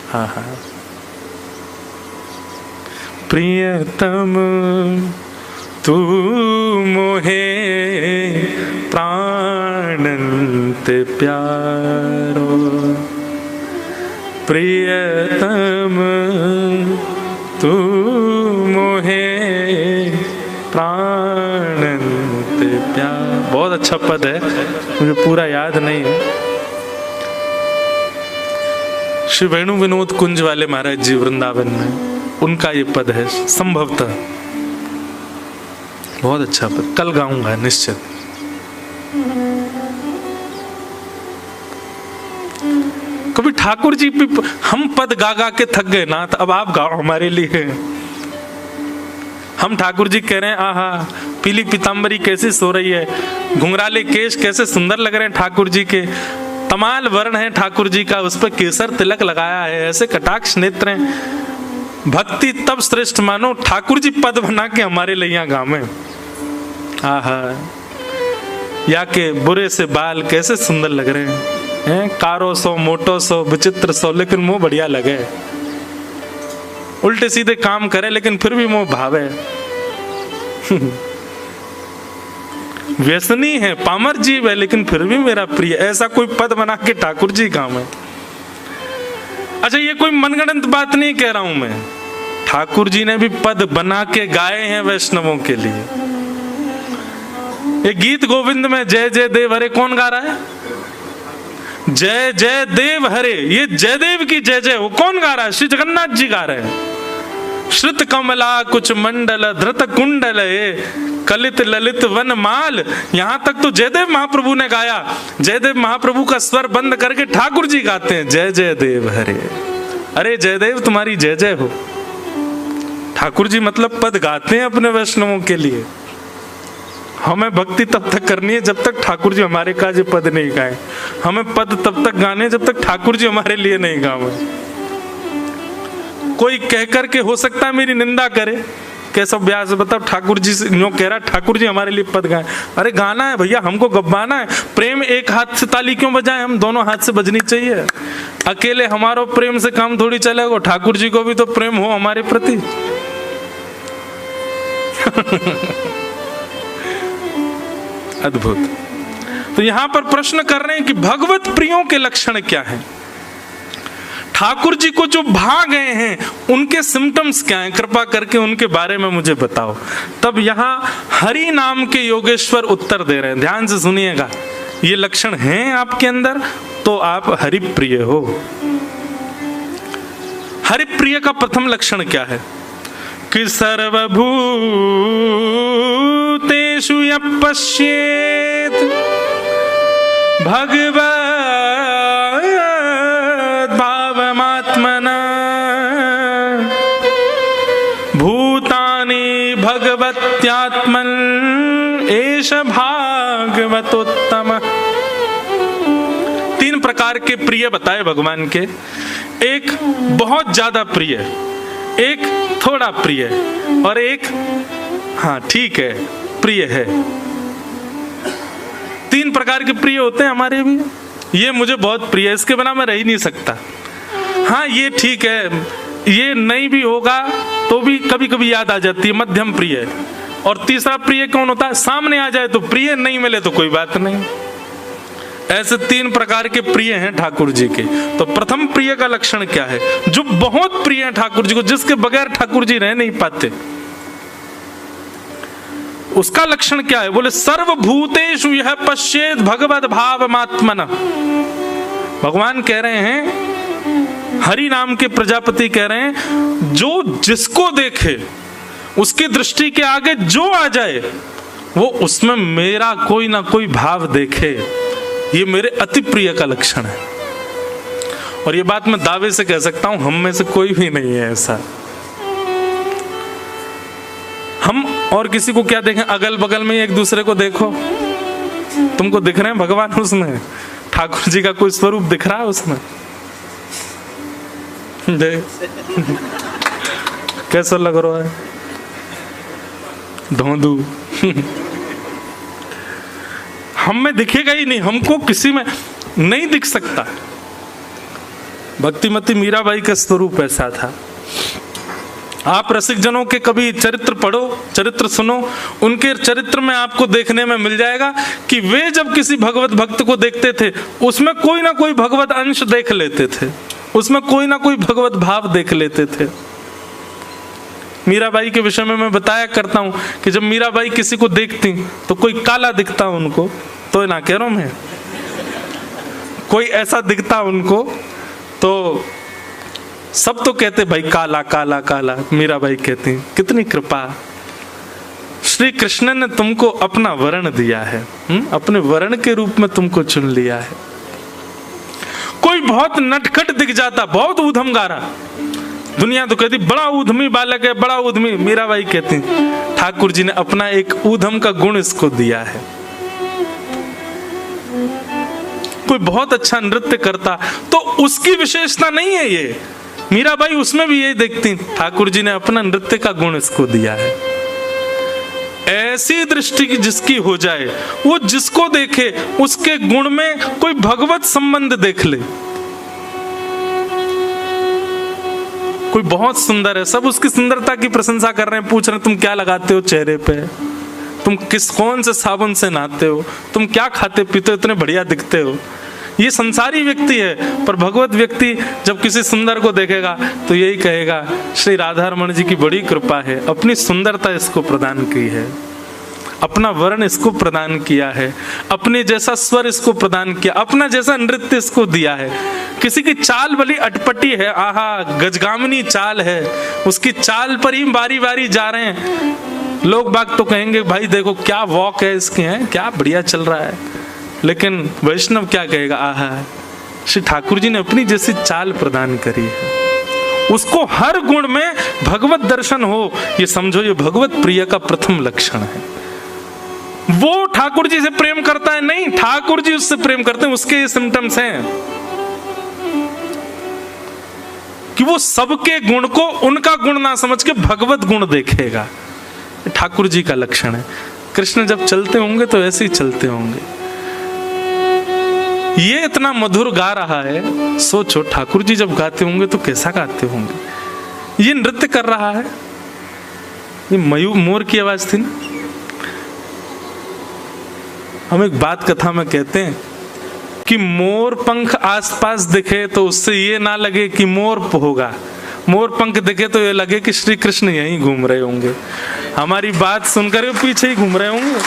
हाँ हाँ, प्रियतम तू मोहे प्राणंत प्यारो, प्रियतम तू मोहे प्राणंत प्यार। बहुत अच्छा पद है, मुझे पूरा याद नहीं है। श्री वेणु विनोद कुंज वाले महाराज जी वृंदावन में, उनका ये पद है संभवतः। बहुत अच्छा पद, कल गाऊंगा निश्चित। कभी ठाकुर जी भी हम पद गा गा के थक गए ना, तो अब आप गाओ हमारे लिए। हम ठाकुर जी कह रहे हैं आहा पीली पीताम्बरी कैसी सो रही है, घुंघराले केश कैसे सुंदर लग रहे हैं ठाकुर जी के, तमाल वर्ण है ठाकुर जी का, उस पर केसर तिलक लगाया है, ऐसे कटाक्ष नेत्र हैं। भक्ति तब श्रेष्ठ मानो ठाकुर जी पद बना के हमारे लिए यहाँ गाँव में। आहा, या के बुरे से बाल कैसे सुंदर लग रहे हैं, कारो सो मोटो सो विचित्र सो, लेकिन मुंह बढ़िया लगे, उल्टे सीधे काम करे लेकिन फिर भी मुंह भावे। व्यसनी है, पामर जीव है, लेकिन फिर भी मेरा प्रिय। ऐसा कोई पद बना के ठाकुर जी काम है। अच्छा, ये कोई मनगढ़ंत बात नहीं कह रहा हूं मैं, ठाकुर जी ने भी पद बना के गाए हैं वैष्णवों के लिए। ये गीत गोविंद में जय जय देव हरे कौन गा रहा है? जय जय देव हरे, ये जयदेव की जय जय हो कौन गा रहा है? श्री जगन्नाथ जी गा रहे हैं। श्रुत कमला कुछ मंडल धृत कुंडल कलित ललित वन माल, यहां तक तो जयदेव महाप्रभु ने गाया। जयदेव महाप्रभु का स्वर बंद करके ठाकुर जी गाते हैं जय जय देव हरे। अरे जयदेव तुम्हारी जय जय हो। ठाकुर जी मतलब पद गाते हैं अपने वैष्णवों के लिए। हमें भक्ति तब तक करनी है जब तक ठाकुर जी हमारे काज पद नहीं गाए। हमें पद तब तक गाने जब तक ठाकुर जी हमारे लिए नहीं गावे। कोई कह कर के हो सकता है मेरी निंदा करे, कैसा ब्याज बताओ, ठाकुर जी यूं कह रहा ठाकुर जी हमारे लिए पद गाए। अरे गाना है भैया, हमको गब्बाना है। प्रेम एक हाथ से ताली क्यों बजाए, हम दोनों हाथ से बजनी चाहिए। अकेले हमारो प्रेम से काम थोड़ी चलेगा, ठाकुर जी को भी तो प्रेम हो हमारे प्रति। अद्भुत। तो यहां पर प्रश्न कर रहे हैं कि भगवत प्रियों के लक्षण क्या हैं। ठाकुर जी को जो भा गए हैं उनके सिम्टम्स क्या हैं, कृपा करके उनके बारे में मुझे बताओ। तब यहां हरि नाम के योगेश्वर उत्तर दे रहे हैं, ध्यान से सुनिएगा। ये लक्षण हैं आपके अंदर तो आप हरि प्रिय हो। हरि प्रिय का प्रथम लक्षण क्या है कि सर्वभूतेषु यः पश्येत् भगवद्भावमात्मना भूतानि भगवत्यात्मन् एष भागवतोत्तमः। तीन प्रकार के प्रिय बताए भगवान के। एक बहुत ज्यादा प्रिय, एक थोड़ा प्रिय और एक हाँ ठीक है प्रिय है। तीन प्रकार के प्रिय होते हैं हमारे भी। ये मुझे बहुत प्रिय है, इसके बिना मैं रह ही नहीं सकता। हाँ ये ठीक है, ये नहीं भी होगा तो भी कभी कभी याद आ जाती है, मध्यम प्रिय। और तीसरा प्रिय कौन होता है? सामने आ जाए तो प्रिय, नहीं मिले तो कोई बात नहीं। ऐसे 3 प्रकार के प्रिय हैं ठाकुर जी के। तो प्रथम प्रिय का लक्षण क्या है? जो बहुत प्रिय है ठाकुर जी को, जिसके बगैर ठाकुर जी रह नहीं पाते। उसका लक्षण क्या है? बोले सर्वभूतेषु यह पश्येत भगवद भावमात्मनः। भगवान कह रहे हैं, हरि नाम के प्रजापति कह रहे हैं, जो जिसको देखे उसकी दृष्टि के आगे जो आ जाए वो उसमें मेरा कोई ना कोई भाव देखे, ये मेरे अति प्रिय का लक्षण है। और ये बात मैं दावे से कह सकता हूं, हम में से कोई भी नहीं है ऐसा। हम और किसी को क्या देखें? अगल बगल में एक दूसरे को देखो, तुमको दिख रहे हैं भगवान उसमें? ठाकुर जी का कोई स्वरूप दिख रहा है उसमें? कैसा लग रहा है? धोंधू हम में दिखेगा ही नहीं, हमको किसी में नहीं दिख सकता। भक्तिमती मीराबाई का स्वरूप ऐसा था। आप रसिक जनों के कभी चरित्र पढ़ो, चरित्र सुनो, उनके चरित्र में आपको देखने में मिल जाएगा कि वे जब किसी भगवत भक्त को देखते थे उसमें कोई ना कोई भगवत अंश देख लेते थे, उसमें कोई ना कोई भगवत भाव देख लेते थे। मीराबाई के विषय में मैं बताया करता हूं कि जब मीराबाई किसी को देखती तो कोई काला दिखता उनको, तो ना कह रहा हूं मैं, कोई ऐसा दिखता उनको तो सब तो कहते भाई काला काला काला। मीराबाई कहती कितनी कृपा, श्री कृष्ण ने तुमको अपना वर्ण दिया है, अपने वर्ण के रूप में तुमको चुन लिया है। कोई बहुत नटखट दिख जाता, बहुत ऊधम गारा, दुनिया तो कहती बड़ा ऊधमी बालक है, बड़ा ऊधमी। मीराबाई कहती ठाकुर जी ने अपना एक ऊधम का गुण इसको दिया है। कोई बहुत अच्छा नृत्य करता तो उसकी विशेषता नहीं है ये, मीराबाई उसमें भी यही देखती, ठाकुर जी ने अपना नृत्य का गुण इसको दिया है। ऐसी दृष्टि जिसकी हो जाए, वो जिसको देखे उसके गुण में कोई भगवत संबंध देख ले। कोई बहुत सुंदर है, सब उसकी सुंदरता की प्रशंसा कर रहे हैं, पूछ रहे हैं तुम क्या लगाते हो चेहरे पे, तुम कौन से साबुन से नहाते हो, तुम क्या खाते पीते हो, इतने बढ़िया दिखते हो। ये संसारी व्यक्ति है, पर भगवत व्यक्ति जब किसी सुंदर को देखेगा तो यही कहेगा श्री राधा रमण जी की बड़ी कृपा है, अपनी सुंदरता इसको प्रदान की है, अपना वर्ण इसको प्रदान किया है, अपने जैसा स्वर इसको प्रदान किया, अपना जैसा नृत्य इसको दिया है। किसी की चाल बड़ी अटपटी है, आहा गजगामिनी चाल है, उसकी चाल पर ही बारी बारी जा रहे हैं, लोग बाग तो कहेंगे भाई देखो क्या वॉक है इसके, हैं क्या बढ़िया चल रहा है। लेकिन वैष्णव क्या कहेगा, आहा श्री ठाकुर जी ने अपनी जैसी चाल प्रदान करी है, उसको हर गुण में भगवत दर्शन हो, ये समझो ये भगवत प्रिय का प्रथम लक्षण है। वो ठाकुर जी से प्रेम करता है नहीं, ठाकुर जी उससे प्रेम करते हैं, उसके ये सिम्टम्स हैं कि वो सबके गुण को उनका गुण ना समझ के भगवत गुण देखेगा। ठाकुर जी का लक्षण है। कृष्ण जब चलते होंगे तो ऐसे ही चलते होंगे। ये इतना मधुर गा रहा है, सोचो ठाकुर जी जब गाते होंगे तो कैसा गाते होंगे। ये नृत्य कर रहा है, ये मयूर मोर की आवाज थी ना। हम एक बात कथा में कहते हैं कि मोर पंख आसपास दिखे तो उससे ये ना लगे कि मोर होगा, मोर पंख दिखे तो ये लगे कि श्री कृष्ण यहीं घूम रहे होंगे, हमारी बात सुनकर पीछे ही घूम रहे होंगे।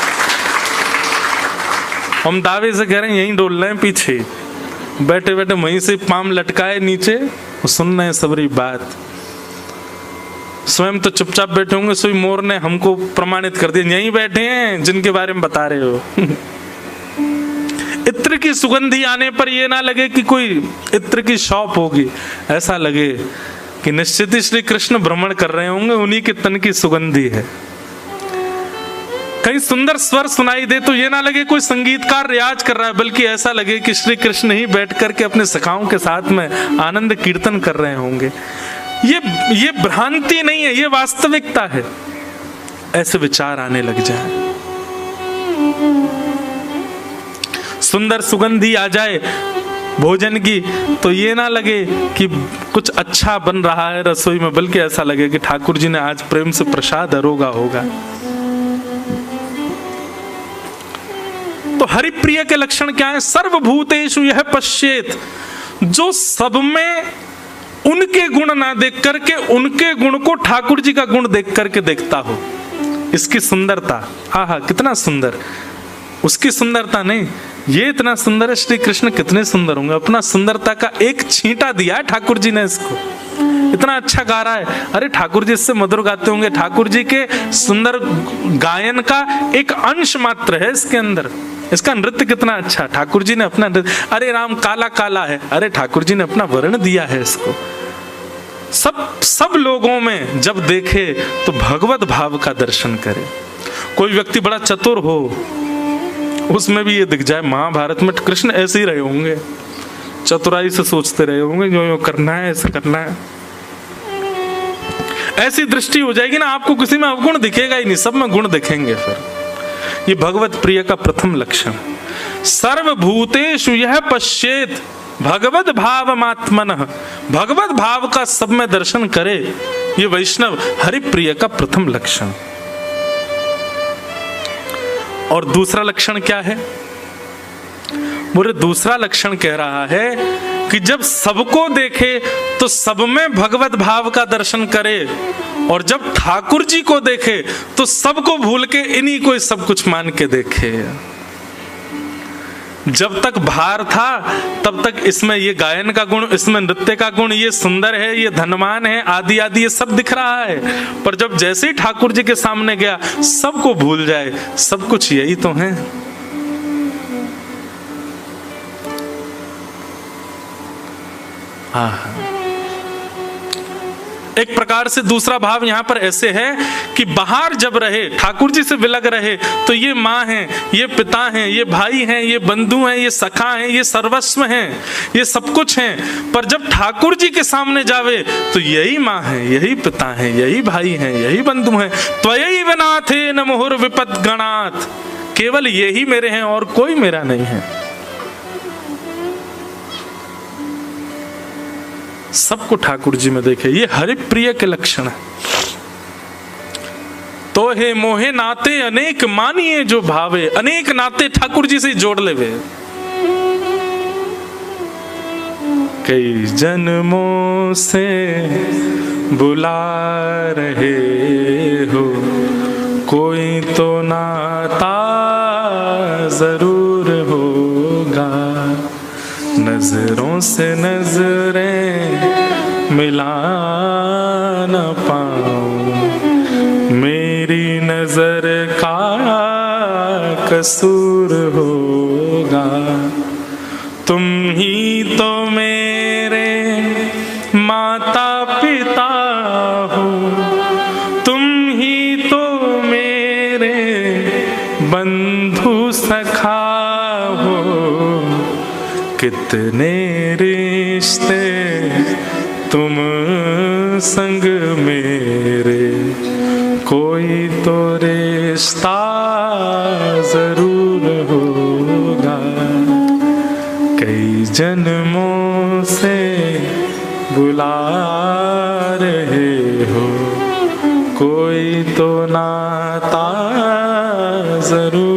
हम दावे से कह रहे हैं यहीं डोल रहे हैं, पीछे बैठे बैठे वहीं से पाम लटकाए नीचे, सुन रहे हैं सबरी बात। स्वयं तो चुपचाप बैठे होंगे, सोई मोर ने हमको प्रमाणित कर दिया यहीं बैठे हैं जिनके बारे में बता रहे हो। इत्र की सुगंधी आने पर ये ना लगे कि कोई इत्र की शॉप होगी, ऐसा लगे कि निश्चित ही श्री कृष्ण भ्रमण कर रहे होंगे, उन्हीं के तन की सुगंधी है। कहीं सुंदर स्वर सुनाई दे तो ये ना लगे कोई संगीतकार रियाज कर रहा है, बल्कि ऐसा लगे कि श्री कृष्ण ही बैठ करके अपने सखाओं के साथ में आनंद कीर्तन कर रहे होंगे। ये भ्रांति नहीं है, ये वास्तविकता है। ऐसे विचार आने लग जाए, सुंदर सुगंधी आ जाए भोजन की तो ये ना लगे कि कुछ अच्छा बन रहा है रसोई में, बल्कि ऐसा लगे कि ठाकुर जी ने आज प्रेम से प्रसाद अरोगा होगा। तो हरिप्रिय के लक्षण क्या है? सर्वभूतेषु यह पश्येत, जो सब में उनके गुण ना देख करके उनके गुण को ठाकुर जी का गुण देख करके देखता हो। इसकी सुंदरता, आहा कितना सुंदर, उसकी सुंदरता नहीं, ये इतना सुंदर है, श्री कृष्ण कितने सुंदर होंगे। अपना सुंदरता का एक छींटा दिया है ठाकुर जी ने इसको, इतना अच्छा गा रहा है। अरे ठाकुर जी इससे मधुर गाते होंगे, ठाकुर जी के सुंदर गायन का एक अंश मात्र है इसके अंदर। इसका नृत्य कितना अच्छा, ठाकुर जी ने अपना नृत्य, अरे राम काला काला है, अरे ठाकुर जी ने अपना वर्ण दिया है इसको। सब लोगों में जब देखे तो भगवत भाव का दर्शन करे। कोई व्यक्ति बड़ा चतुर हो, उसमें भी ये दिख जाए, महाभारत में कृष्ण ऐसे ही रहे होंगे, चतुराई से सोचते रहे होंगे, जो यो करना है ऐसे करना है, ऐसी दृष्टि हो जाएगी ना, आपको किसी में अवगुण दिखेगा ही नहीं, सब में गुण दिखेंगे। फिर ये भगवत प्रिय का प्रथम लक्षण। सर्वभूतेषु यह पश्येत भगवत भावमात्मनः, भगवत भाव का सब में दर्शन करे, ये वैष्णव हरिप्रिय का प्रथम लक्षण। और दूसरा लक्षण क्या है? बोले दूसरा लक्षण कह रहा है कि जब सबको देखे तो सब में भगवत भाव का दर्शन करे, और जब ठाकुर जी को देखे तो सबको भूल के इन्हीं को सब कुछ मान के देखे। जब तक भार था तब तक इसमें ये गायन का गुण, इसमें नृत्य का गुण, ये सुंदर है, ये धनवान है, आदि आदि ये सब दिख रहा है, पर जब जैसे ही ठाकुर जी के सामने गया सबको भूल जाए, सब कुछ यही तो है। एक प्रकार से दूसरा भाव यहां पर ऐसे है कि बाहर जब रहे, ठाकुर जी से विलग रहे, तो ये माँ हैं, ये पिता हैं, ये भाई हैं, ये बंधु हैं, ये सखा हैं, ये सर्वस्व हैं, ये सब कुछ हैं, पर जब ठाकुर जी के सामने जावे तो यही माँ है, यही पिता हैं, यही भाई हैं, यही बंधु हैं। त्वयैव नाथेन मुहुर विपद गणात्, केवल यही मेरे हैं और कोई मेरा नहीं है। सबको ठाकुर जी में देखे, ये हरिप्रिय के लक्षण है। तो हे मोहे नाते अनेक मानिए जो भावे, अनेक नाते ठाकुर जी से जोड़ ले वे। कई जन्मों से बुला रहे हो, कोई तो नाता जरूर होगा, नजरों से नजरें मिला न पाऊं, मेरी नजर का कसूर होगा, तुम ही तो मेरे माता पिता हो, तुम ही तो मेरे बंधु सखा हो, कितने रिश्ते तुम संग मेरे, कोई तो रिश्ता जरूर होगा, कई जन्मों से बुला रहे हो, कोई तो नाता जरूर